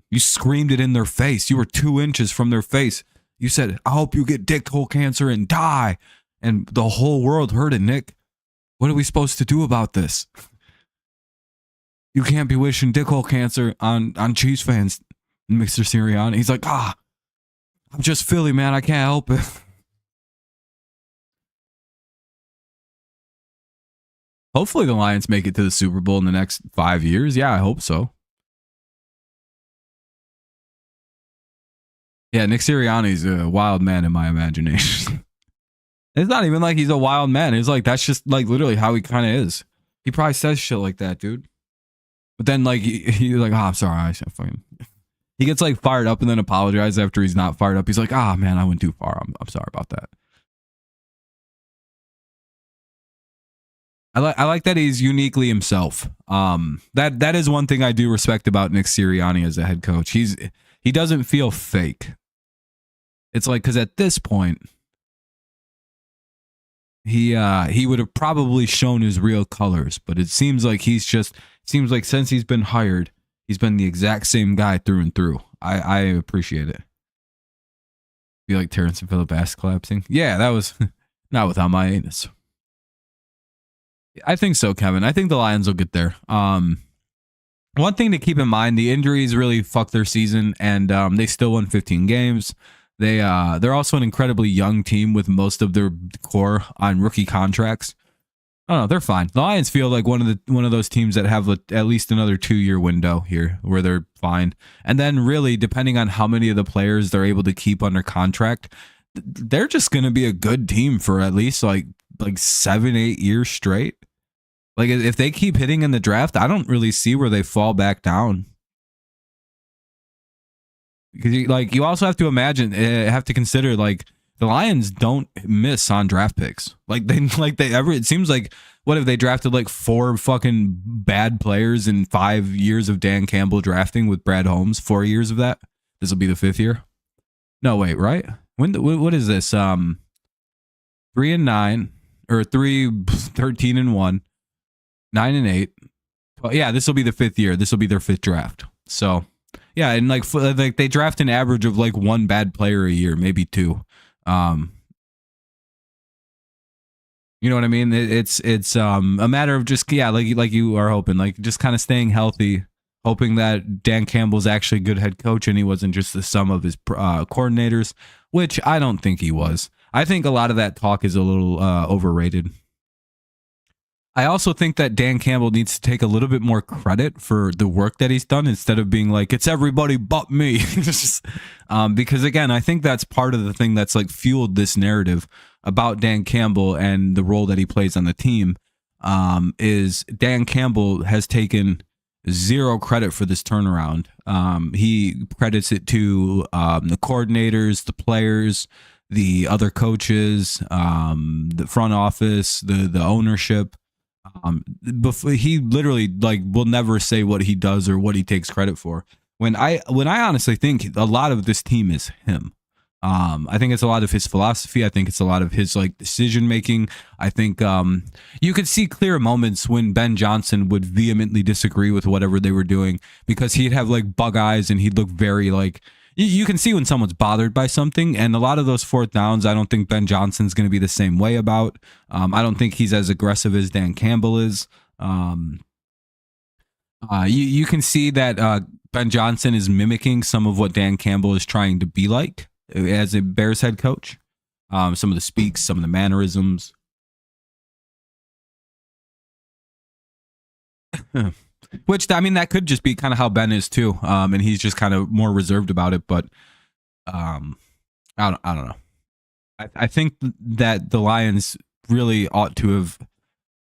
You screamed it in their face. You were 2 inches from their face. You said, I hope you get dick hole cancer and die. And the whole world heard it, Nick. What are we supposed to do about this? You can't be wishing dick hole cancer on Chiefs fans, Mr. Sirianni. He's like, I'm just Philly, man. I can't help it. Hopefully the Lions make it to the Super Bowl in the next 5 years. Yeah, I hope so. Yeah, Nick Sirianni's a wild man in my imagination. It's not even like he's a wild man. It's like, that's just like literally how he kind of is. He probably says shit like that, dude. But then like he's like, I'm sorry. He gets like fired up and then apologizes after he's not fired up. He's like, man, I went too far. I'm sorry about that. I like that he's uniquely himself. That is one thing I do respect about Nick Sirianni as a head coach. He doesn't feel fake. It's like, because at this point, he would have probably shown his real colors, but it seems like since he's been hired, he's been the exact same guy through and through. I appreciate it. Be like Terrence and Phillip ass collapsing. Yeah, that was not without my anus. I think so, Kevin. I think the Lions will get there. One thing to keep in mind, the injuries really fucked their season, and they still won 15 games. They're also an incredibly young team with most of their core on rookie contracts. I don't know, they're fine. The Lions feel like one of those teams that have at least another 2-year window here where they're fine. And then really, depending on how many of the players they're able to keep under contract, they're just going to be a good team for at least like 7-8 years straight. Like, if they keep hitting in the draft, I don't really see where they fall back down. Because you also have to consider like the Lions don't miss on draft picks. It seems like, what if they drafted like 4 fucking bad players in 5 years of Dan Campbell drafting with Brad Holmes? 4 years of that. This will be the 5th year. No, wait, right? What is this? 3-9. or 13-1, 9-8. Well, yeah, this will be the 5th year. This will be their 5th draft. So, yeah, and like they draft an average of like 1 bad player a year, maybe 2. You know what I mean? It's a matter of just, yeah, like you are hoping, like just kind of staying healthy, hoping that Dan Campbell's actually a good head coach and he wasn't just the sum of his coordinators, which I don't think he was. I think a lot of that talk is a little overrated. I also think that Dan Campbell needs to take a little bit more credit for the work that he's done instead of being like, it's everybody but me. Because again, I think that's part of the thing that's like fueled this narrative about Dan Campbell and the role that he plays on the team, is Dan Campbell has taken zero credit for this turnaround. He credits it to the coordinators, the players, the other coaches, the front office, the ownership. Before he literally like will never say what he does or what he takes credit for. When I honestly think a lot of this team is him. I think it's a lot of his philosophy. I think it's a lot of his like decision making. I think you could see clear moments when Ben Johnson would vehemently disagree with whatever they were doing because he'd have like bug eyes and he'd look very like, you can see when someone's bothered by something, and a lot of those 4th downs, I don't think Ben Johnson's going to be the same way about. I don't think he's as aggressive as Dan Campbell is. You can see that Ben Johnson is mimicking some of what Dan Campbell is trying to be like as a Bears head coach. Some of the speaks, some of the mannerisms. Which, I mean, that could just be kind of how Ben is too, and he's just kind of more reserved about it. But I don't know. I think that the Lions really ought to have.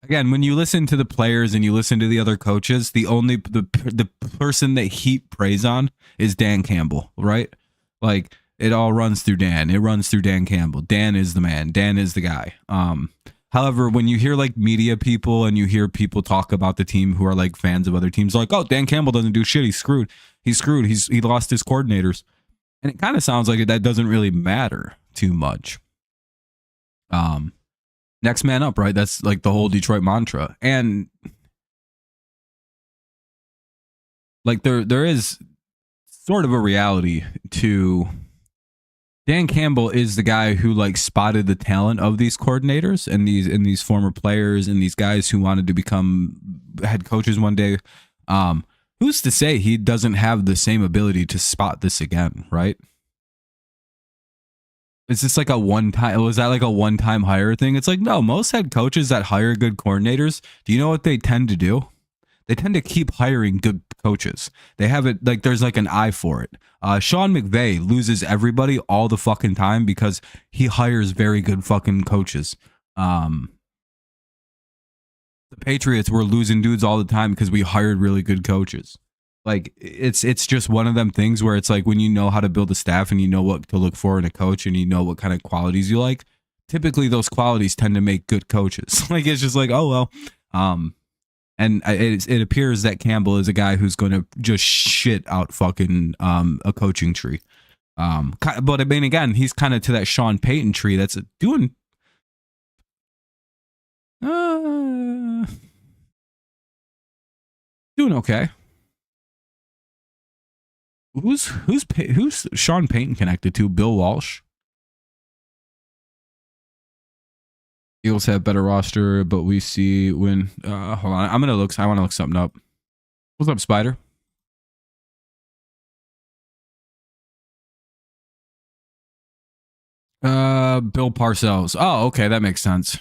Again, when you listen to the players and you listen to the other coaches, the person that heap praise on is Dan Campbell, right? Like it all runs through Dan. It runs through Dan Campbell. Dan is the man. Dan is the guy. However, when you hear like media people and you hear people talk about the team who are like fans of other teams, like, oh, Dan Campbell doesn't do shit. He's screwed. He lost his coordinators. And it kind of sounds like that doesn't really matter too much. Next man up, right? That's like the whole Detroit mantra. And like there is sort of a reality to Dan Campbell is the guy who like spotted the talent of these coordinators and these former players and these guys who wanted to become head coaches one day. Who's to say he doesn't have the same ability to spot this again, right? Is this like a one-time? Was that like a one-time hire thing? It's like, no, most head coaches that hire good coordinators, do you know what they tend to do? They tend to keep hiring good coaches. They have it like there's like an eye for it. Sean McVay loses everybody all the fucking time because he hires very good fucking coaches. The Patriots were losing dudes all the time because we hired really good coaches. Like it's just one of them things where it's like when you know how to build a staff and you know what to look for in a coach and you know what kind of qualities you like, typically those qualities tend to make good coaches. Like it's just like, oh well. And it appears that Campbell is a guy who's going to just shit out fucking a coaching tree. But I mean, again, he's kind of to that Sean Payton tree that's doing okay. Who's Sean Payton connected to? Bill Walsh. Eagles have better roster, but we see when hold on, I want to look something up. What's up, Spider? Bill Parcells. Oh, okay, that makes sense.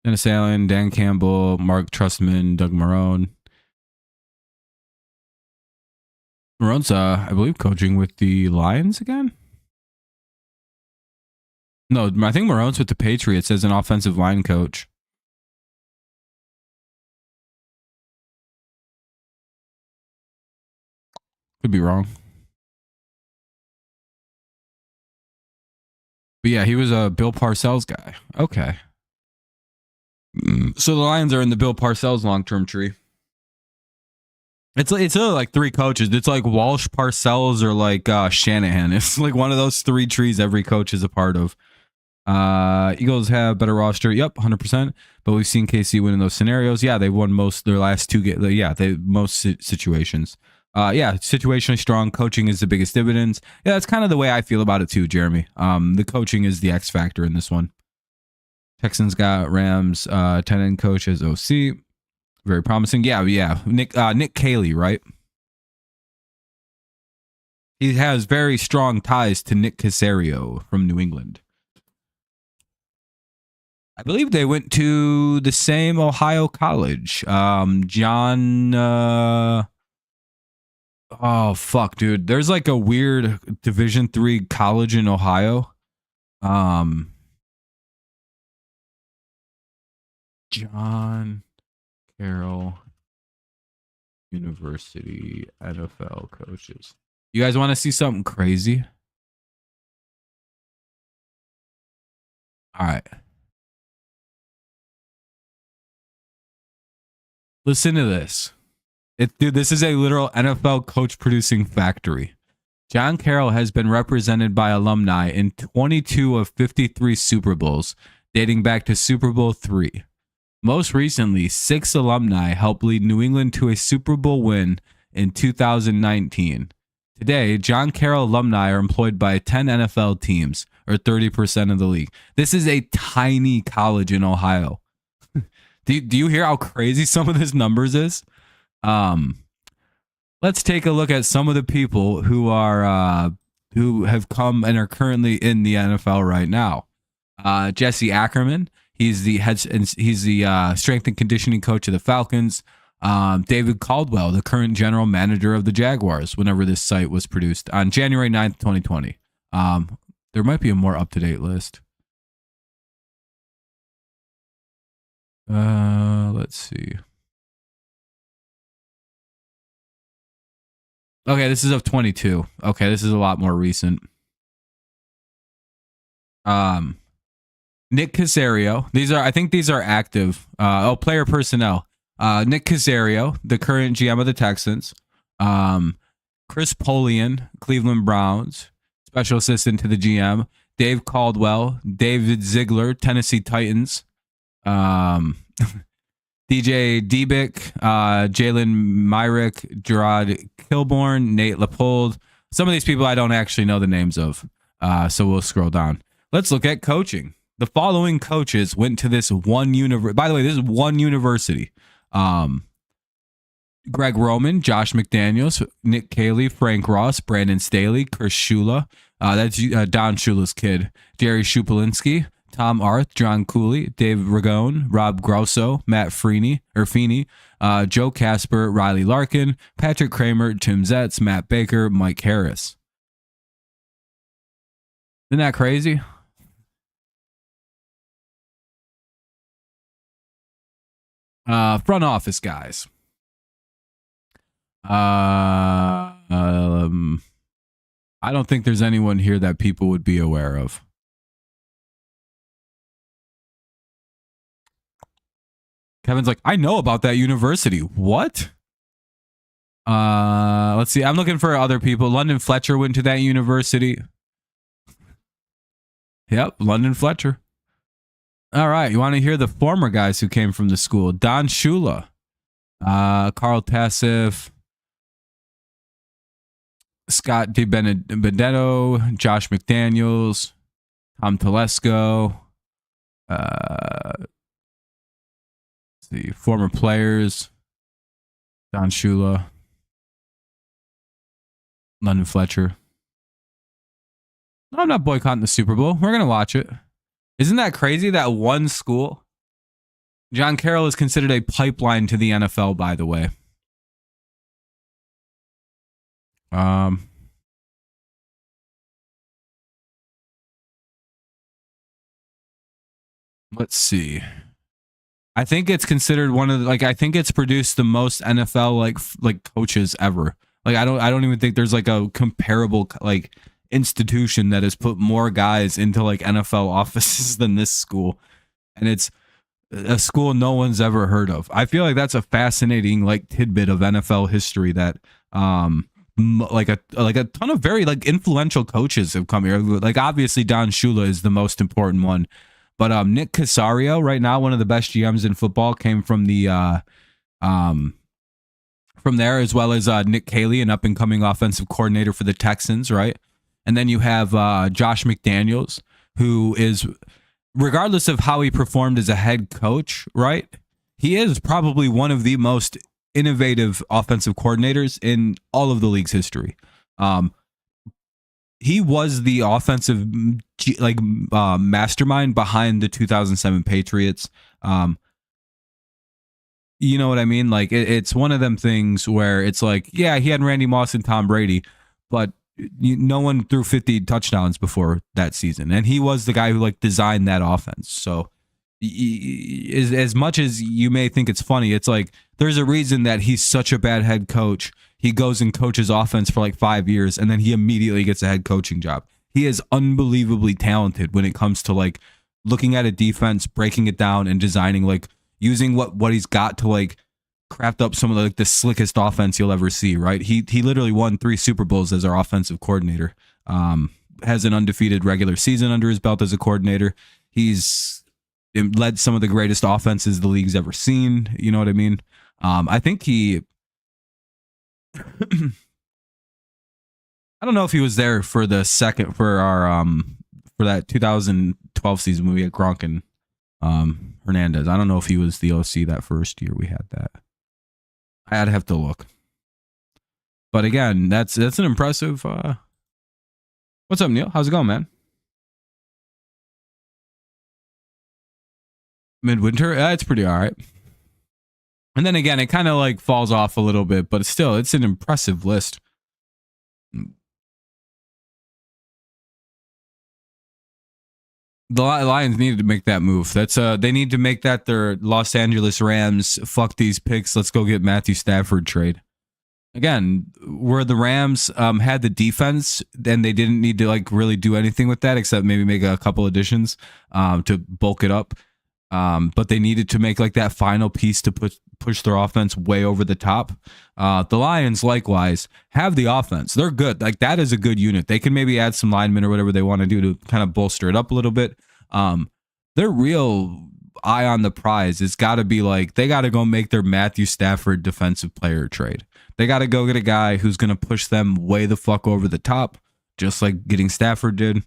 Dennis Allen, Dan Campbell, Mark Trustman, Doug Marrone. Marrone's I believe coaching with the Lions again. No, I think Marrone's with the Patriots as an offensive line coach. Could be wrong. But yeah, he was a Bill Parcells guy. Okay. So the Lions are in the Bill Parcells long-term tree. It's like three coaches. It's like Walsh, Parcells, or like Shanahan. It's like one of those three trees every coach is a part of. Eagles have better roster. Yep, 100%. But we've seen KC win in those scenarios. Yeah, they've won most their last two games. Yeah, most situations. Yeah, situationally strong. Coaching is the biggest dividends. Yeah, that's kind of the way I feel about it too, Jeremy. The coaching is the X factor in this one. Texans got Rams 10-end coach as OC. Very promising. Yeah. Nick Caley, right? He has very strong ties to Nick Caserio from New England. I believe they went to the same Ohio college. John. Oh fuck, dude. There's like a weird Division III college in Ohio. John Carroll University NFL coaches. You guys want to see something crazy? All right. Listen to this. Dude, this is a literal NFL coach producing factory. John Carroll has been represented by alumni in 22 of 53 Super Bowls, dating back to Super Bowl III. Most recently, 6 alumni helped lead New England to a Super Bowl win in 2019. Today, John Carroll alumni are employed by 10 NFL teams, or 30% of the league. This is a tiny college in Ohio. Do you hear how crazy some of this numbers is? Let's take a look at some of the people who are who have come and are currently in the NFL right now. Jesse Ackerman, he's the strength and conditioning coach of the Falcons. David Caldwell, the current general manager of the Jaguars, whenever this site was produced on January 9th, 2020. There might be a more up-to-date list. Let's see. Okay, this is of 22. Okay, this is a lot more recent. Nick Caserio. I think these are active. Player personnel. Nick Caserio, the current GM of the Texans. Chris Polian, Cleveland Browns, special assistant to the GM. Dave Caldwell, David Ziegler, Tennessee Titans. DJ Debick, Jalen Myrick, Gerard Kilborn, Nate Leopold. Some of these people I don't actually know the names of, so we'll scroll down. Let's look at coaching. The following coaches went to this one university. By the way, this is one university. Greg Roman, Josh McDaniels, Nick Caley, Frank Ross, Brandon Staley, Chris Shula. That's Don Shula's kid. Jerry Shupolinski, Tom Arth, John Cooley, Dave Ragone, Rob Grosso, Matt Feeney, Joe Casper, Riley Larkin, Patrick Kramer, Tim Zetz, Matt Baker, Mike Harris. Isn't that crazy? Front office guys. I don't think there's anyone here that people would be aware of. Kevin's like, I know about that university. What? Let's see. I'm looking for other people. London Fletcher went to that university. Yep, London Fletcher. All right. You want to hear the former guys who came from the school? Don Shula, Carl Tassif, Scott DiBenedetto, Josh McDaniels, Tom Telesco. The former players, Don Shula, London Fletcher. No, I'm not boycotting the Super Bowl. We're going to watch it. Isn't that crazy that one school? John Carroll is considered a pipeline to the NFL, by the way. Let's see. I think it's considered one of the, I think it's produced the most NFL like coaches ever. Like I don't even think there's like a comparable like institution that has put more guys into like NFL offices than this school. And it's a school no one's ever heard of. I feel like that's a fascinating like tidbit of NFL history that like a ton of very like influential coaches have come here. Like obviously Don Shula is the most important one, but Nick Casario right now, one of the best GMs in football, came from the from there, as well as Nick Caley, an up and coming offensive coordinator for the Texans, right? And then you have Josh McDaniels, who is, regardless of how he performed as a head coach, right? He is probably one of the most innovative offensive coordinators in all of the league's history. He was the offensive mastermind behind the 2007 Patriots. You know what I mean? Like it's one of them things where it's like, yeah, he had Randy Moss and Tom Brady, but no one threw 50 touchdowns before that season, and he was the guy who like designed that offense. So as much as you may think it's funny, it's like there's a reason that he's such a bad head coach. He goes and coaches offense for like 5 years, and then he immediately gets a head coaching job. He is unbelievably talented when it comes to like looking at a defense, breaking it down, and designing, like using what he's got to like craft up some of the slickest offense you'll ever see, right? He literally won 3 Super Bowls as our offensive coordinator. Has an undefeated regular season under his belt as a coordinator. He's led some of the greatest offenses the league's ever seen. You know what I mean? I think he I don't know if he was there for the second for our for that 2012 season when we had Gronk and Hernandez. I don't know if he was the OC that first year we had that. I'd have to look. But again, that's an impressive what's up, Neil? How's it going, man? Midwinter? It's pretty all right. And then again, it kind of like falls off a little bit, but still, it's an impressive list. The Lions needed to make that move. That's they need to make that their Los Angeles Rams. Fuck these picks. Let's go get Matthew Stafford trade. Again, where the Rams had the defense, then they didn't need to like really do anything with that except maybe make a couple additions to bulk it up. But they needed to make like that final piece to push their offense way over the top. The Lions likewise have the offense. They're good. Like that is a good unit. They can maybe add some linemen or whatever they want to do to kind of bolster it up a little bit. Their real eye on the prize has got to be like, they got to go make their Matthew Stafford defensive player trade. They got to go get a guy who's going to push them way the fuck over the top, just like getting Stafford did.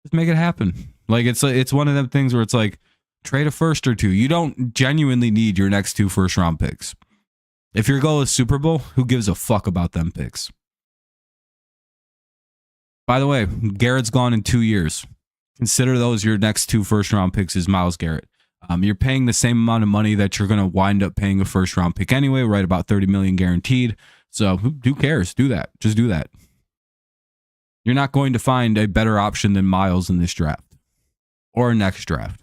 Just make it happen. Like it's one of them things where it's like, trade a first or two. You don't genuinely need your next 2 first-round picks. If your goal is Super Bowl, who gives a fuck about them picks? By the way, Garrett's gone in 2 years. Consider those your next 2 first-round picks is Myles Garrett. You're paying the same amount of money that you're going to wind up paying a first-round pick anyway, right? About $30 million guaranteed. So who cares? Do that. Just do that. You're not going to find a better option than Myles in this draft or next draft.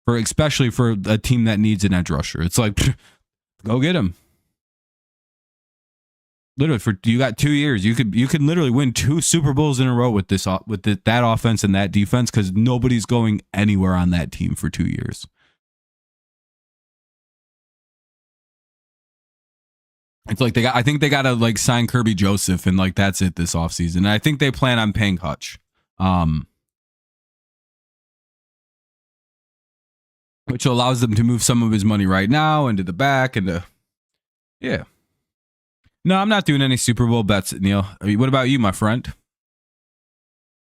Especially for a team that needs an edge rusher. It's like, go get him. Literally, you got 2 years. You could literally win 2 Super Bowls in a row with that offense and that defense because nobody's going anywhere on that team for 2 years. It's like I think they got to like sign Kirby Joseph and like that's it this offseason. And I think they plan on paying Hutch. Which allows them to move some of his money right now into the back yeah. No, I'm not doing any Super Bowl bets, Neil. What about you, my friend?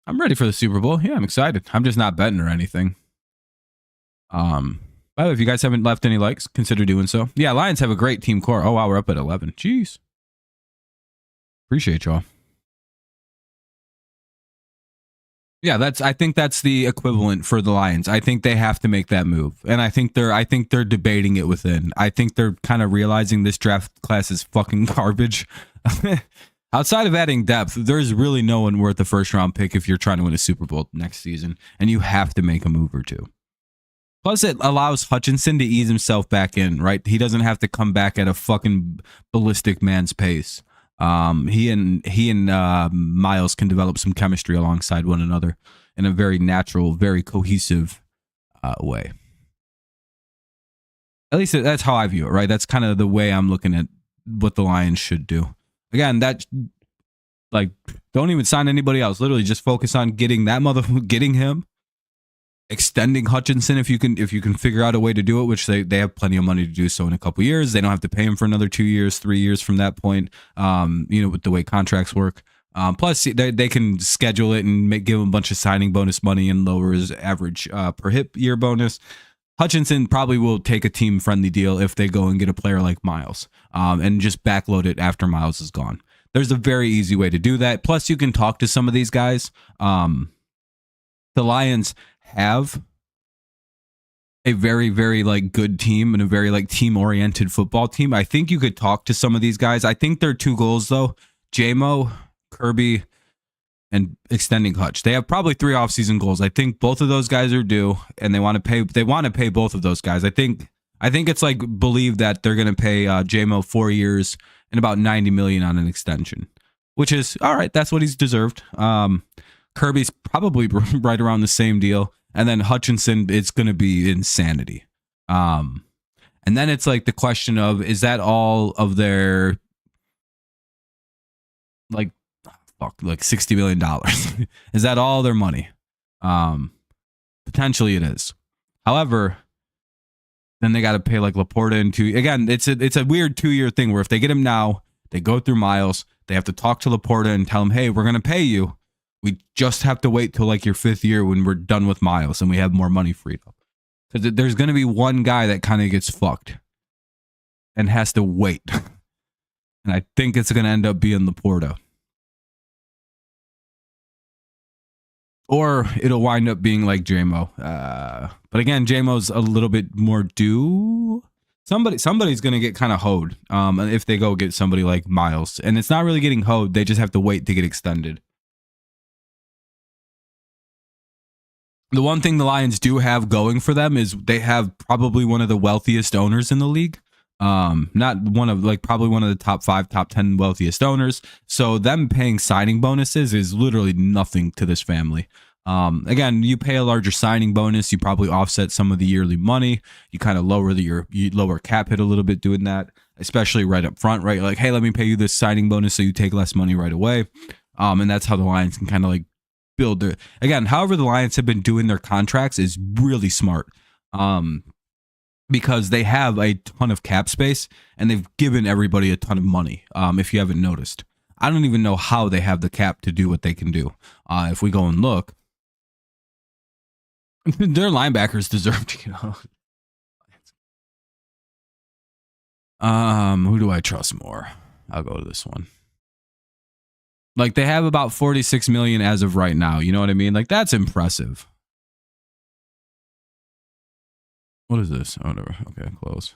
I'm ready for the Super Bowl. Yeah, I'm excited. I'm just not betting or anything. By the way, if you guys haven't left any likes, consider doing so. Yeah, Lions have a great team core. Oh, wow, we're up at 11. Jeez. Appreciate y'all. Yeah, I think that's the equivalent for the Lions. I think they have to make that move. And I think they're debating it within. I think they're kind of realizing this draft class is fucking garbage. Outside of adding depth, there's really no one worth a first round pick if you're trying to win a Super Bowl next season. And you have to make a move or two. Plus, it allows Hutchinson to ease himself back in, right? He doesn't have to come back at a fucking ballistic man's pace. He and Myles can develop some chemistry alongside one another in a very natural, very cohesive way. At least that's how I view it, right? That's kind of the way I'm looking at what the Lions should do. Again, that, like, don't even sign anybody else. Literally just focus on getting getting him, extending Hutchinson if you can figure out a way to do it, which they have plenty of money to do so in a couple years. They don't have to pay him for another 2 years, 3 years from that point, with the way contracts work. Plus, they can schedule it and give him a bunch of signing bonus money and lower his average per hit year bonus. Hutchinson probably will take a team-friendly deal if they go and get a player like Miles, and just backload it after Miles is gone. There's a very easy way to do that. Plus, you can talk to some of these guys. The Lions have a very, very like good team and a very like team-oriented football team. I think you could talk to some of these guys. I think their 2 goals though, JMO, Kirby, and extending Hutch. They have probably 3 offseason goals. I think both of those guys are due, and they want to pay both of those guys. I think it's like believed that they're going to pay JMO 4 years and about $90 million on an extension, which is all right. That's what he's deserved. Kirby's probably right around the same deal, and then Hutchinson, it's going to be insanity. And then it's like the question of, is that all of their like $60 million? Is that all their money? Potentially it is. However, then they got to pay like Laporta and again, it's a weird 2-year thing where if they get him now, they go through Miles, they have to talk to Laporta and tell him, hey, we're going to pay you. We just have to wait till like your 5th year when we're done with Miles and we have more money freed up. Because there's going to be one guy that kind of gets fucked and has to wait. And I think it's going to end up being Laporta. Or it'll wind up being like JMO. But again, JMO's a little bit more due. Somebody's going to get kind of hoed if they go get somebody like Miles. And it's not really getting hoed. They just have to wait to get extended. The one thing the Lions do have going for them is they have probably one of the wealthiest owners in the league. Not one of probably one of the top 5, top 10 wealthiest owners. So them paying signing bonuses is literally nothing to this family. Again, you pay a larger signing bonus, you probably offset some of the yearly money. You kind of lower you lower cap hit a little bit doing that, especially right up front, right? Like, hey, let me pay you this signing bonus so you take less money right away. And that's how the Lions can kind of like build their, again, however the Lions have been doing their contracts is really smart. Because they have a ton of cap space and they've given everybody a ton of money. If you haven't noticed, I don't even know how they have the cap to do what they can do. If we go and look, their linebackers deserve to get out. Who do I trust more? I'll go to this one. Like they have about 46 million as of right now. You know what I mean? Like that's impressive. What is this? Oh, no. Okay, close.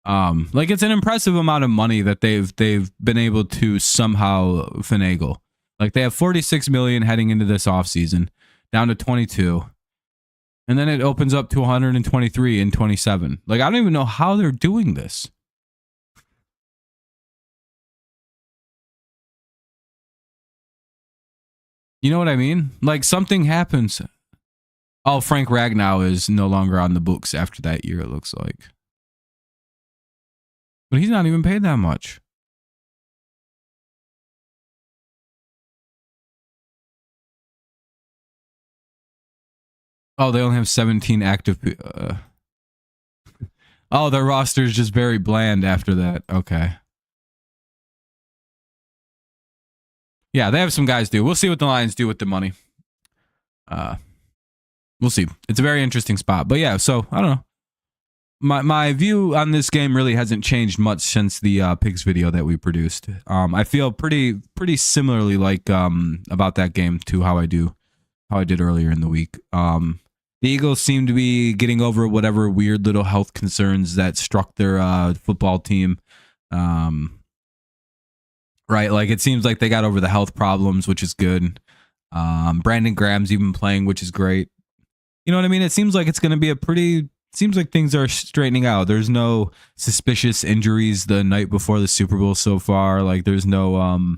Like it's an impressive amount of money that they've been able to somehow finagle. Like they have 46 million heading into this offseason, down to 22. And then it opens up to 123 in 27. Like I don't even know how they're doing this. You know what I mean? Like something happens. Oh, Frank Ragnow is no longer on the books after that year, it looks like. But he's not even paid that much. Oh, they only have 17 active. Oh, their roster is just very bland after that. Okay. Yeah, they have some guys do. We'll see what the Lions do with the money. We'll see. It's a very interesting spot. But yeah, so I don't know. My view on this game really hasn't changed much since the Pigs video that we produced. I feel pretty similarly like about that game to how I did earlier in the week. The Eagles seem to be getting over whatever weird little health concerns that struck their football team. Right, like it seems like they got over the health problems, which is good. Brandon Graham's even playing, which is great. You know what I mean? It seems like it's going to be seems like things are straightening out. There's no suspicious injuries the night before the Super Bowl so far. Like there's no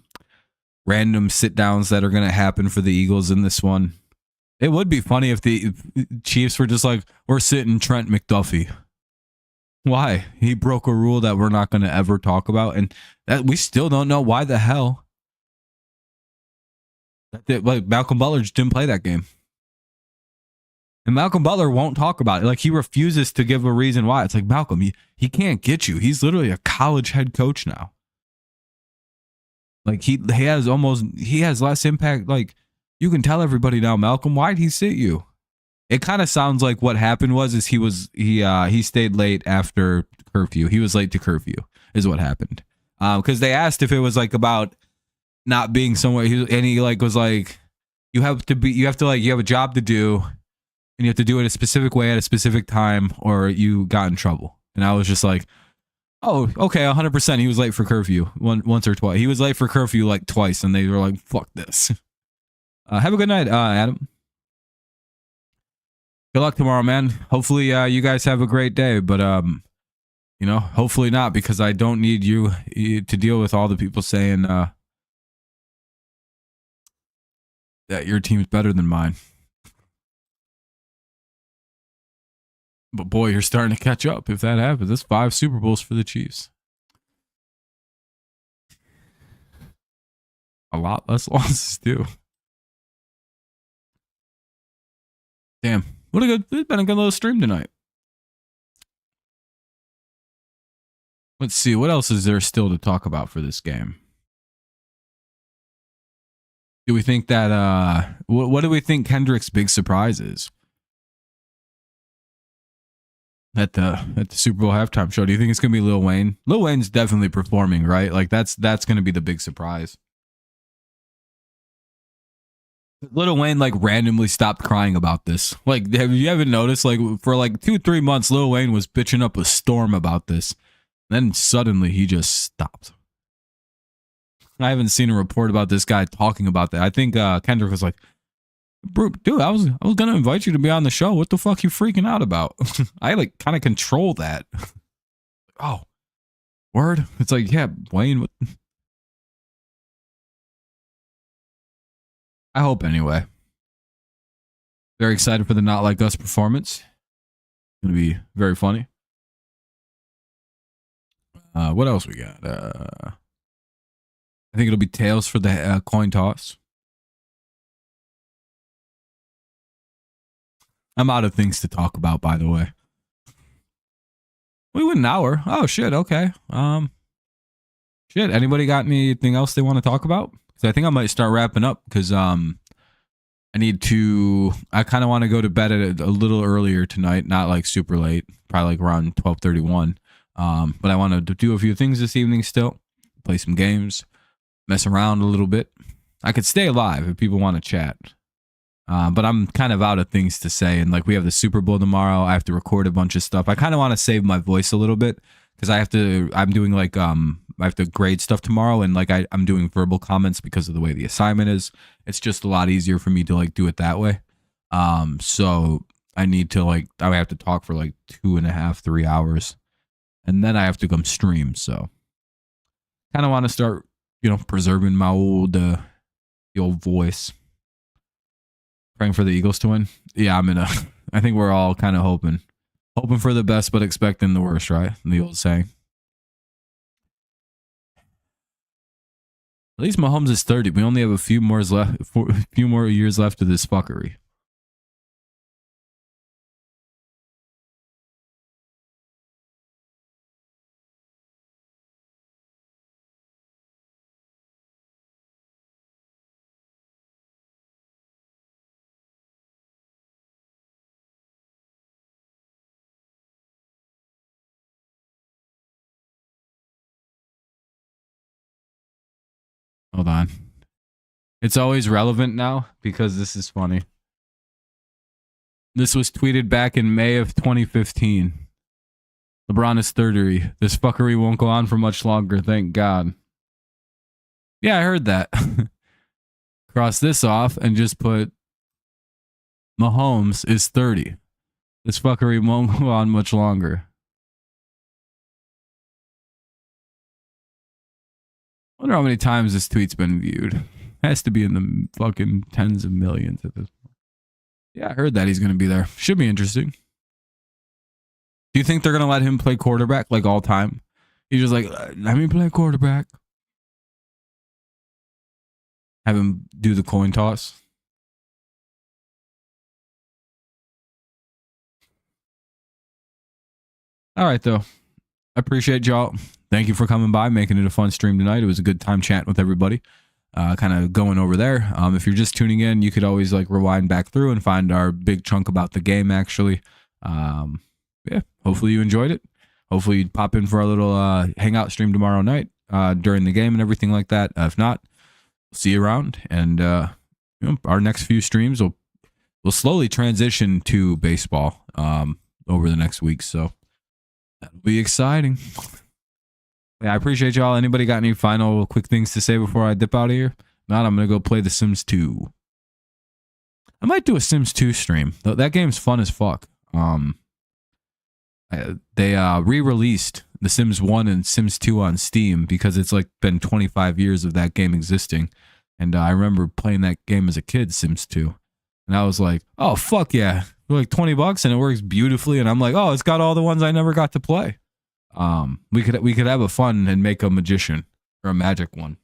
random sit downs that are going to happen for the Eagles in this one. It would be funny if the Chiefs were just like, we're sitting Trent McDuffie. Why? He broke a rule that we're not going to ever talk about, and that we still don't know why the hell. Like Malcolm Butler just didn't play that game. And Malcolm Butler won't talk about it. Like, he refuses to give a reason why. It's like, Malcolm, he can't get you. He's literally a college head coach now. Like, he has less impact. Like, you can tell everybody now, Malcolm, why'd he sit you? It kind of sounds like what happened was he stayed late after curfew. He was late to curfew is what happened. Because they asked if it was like about not being somewhere, and he like was like, you have a job to do, and you have to do it a specific way at a specific time, or you got in trouble. And I was just like, oh, okay, 100%. He was late for curfew once or twice. He was late for curfew like twice, and they were like, fuck this. Have a good night, Adam. Good luck tomorrow, man. Hopefully you guys have a great day, but hopefully not, because I don't need you to deal with all the people saying that your team's better than mine. But boy, you're starting to catch up if that happens. That's 5 Super Bowls for the Chiefs. A lot less losses too. Damn. It's been a good little stream tonight. Let's see, what else is there still to talk about for this game? Do we think that what do we think Kendrick's big surprise is at the Super Bowl halftime show? Do you think it's gonna be Lil Wayne? Lil Wayne's definitely performing, right? Like that's gonna be the big surprise. Lil Wayne like randomly stopped crying about this. Like, have you ever noticed? Like, for like 2-3 months, Lil Wayne was bitching up a storm about this. Then suddenly he just stopped. I haven't seen a report about this guy talking about that. I think Kendrick was like, dude, I was gonna invite you to be on the show. What the fuck you freaking out about? I like kind of control that. Oh, word. It's like, yeah, Wayne. What? I hope anyway. Very excited for the Not Like Us performance. It's gonna be very funny. What else we got? I think it'll be tails for the coin toss. I'm out of things to talk about, by the way. We went an hour. Oh shit. Okay. Shit. Anybody got anything else they want to talk about? Because I think I might start wrapping up. Because I kind of want to go to bed a little earlier tonight. Not like super late. Probably like around 12:31. But I want to do a few things this evening still. Play some games. Mess around a little bit. I could stay alive if people want to chat. But I'm kind of out of things to say. And like, we have the Super Bowl tomorrow. I have to record a bunch of stuff. I kind of want to save my voice a little bit because I'm doing like, I have to grade stuff tomorrow. And like, I'm doing verbal comments because of the way the assignment is. It's just a lot easier for me to like do it that way. So I need to like, I have to talk for like 2.5, 3 hours. And then I have to come stream. So kind of want to start, preserving my the old voice. Praying for the Eagles to win. Yeah, I think we're all kind of hoping for the best, but expecting the worst, right? The old saying. At least Mahomes is 30. We only have a few more years left of this fuckery. Hold on. It's always relevant now because this is funny. This was tweeted back in May of 2015. LeBron is 30. This fuckery won't go on for much longer, thank God. Yeah, I heard that. Cross this off and just put Mahomes is 30. This fuckery won't go on much longer. I wonder how many times this tweet's been viewed. It has to be in the fucking tens of millions at this point. Yeah, I heard that he's going to be there. Should be interesting. Do you think they're gonna let him play quarterback like all time? He's just like, let me play quarterback. Have him do the coin toss. All right, though. I appreciate y'all. Thank you for coming by, making it a fun stream tonight. It was a good time chatting with everybody. Kind of going over there. If you're just tuning in, you could always like rewind back through and find our big chunk about the game, actually. Yeah, hopefully you enjoyed it. Hopefully you'd pop in for our little hangout stream tomorrow night during the game and everything like that. If not, see you around. And our next few streams will slowly transition to baseball over the next week. So that'll be exciting. Yeah, I appreciate y'all. Anybody got any final quick things to say before I dip out of here? Not, I'm going to go play The Sims 2. I might do a Sims 2 stream. That game's fun as fuck. They re-released The Sims 1 and Sims 2 on Steam because it's like been 25 years of that game existing. And I remember playing that game as a kid, Sims 2. And I was like, oh, fuck yeah. For like $20 and it works beautifully. And I'm like, oh, it's got all the ones I never got to play. We could have a fun and make a magician or a magic one.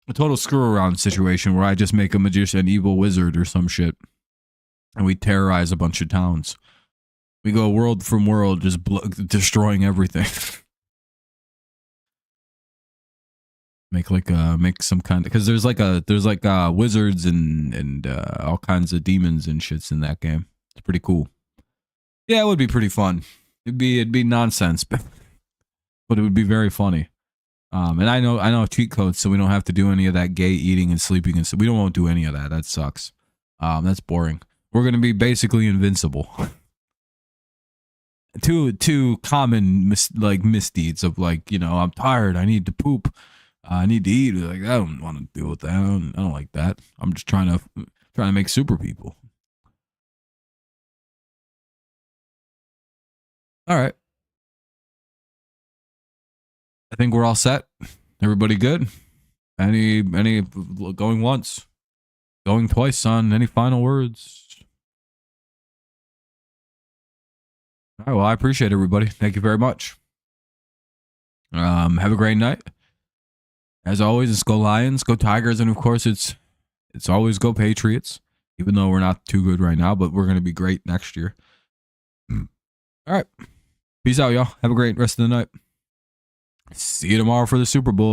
A total screw around situation where I just make a magician, an evil wizard or some shit. And we terrorize a bunch of towns. We go world from world, just destroying everything. Make some kind of, because there's like wizards and all kinds of demons and shits in that game. It's pretty cool. Yeah, it would be pretty fun. It'd be nonsense, but it would be very funny. And I know cheat codes, so we don't have to do any of that gay eating and sleeping and so we won't do any of that. That sucks. That's boring. We're gonna be basically invincible. Two common misdeeds of like, I'm tired, I need to poop, I need to eat. Like, I don't want to deal with that. I don't like that. I'm just trying to make super people. All right. I think we're all set. Everybody good? Any going once, going twice, son? Any final words? All right, well, I appreciate everybody. Thank you very much. Have a great night. As always, it's go Lions, go Tigers, and of course it's always go Patriots, even though we're not too good right now, but we're going to be great next year. All right. Peace out, y'all. Have a great rest of the night. See you tomorrow for the Super Bowl.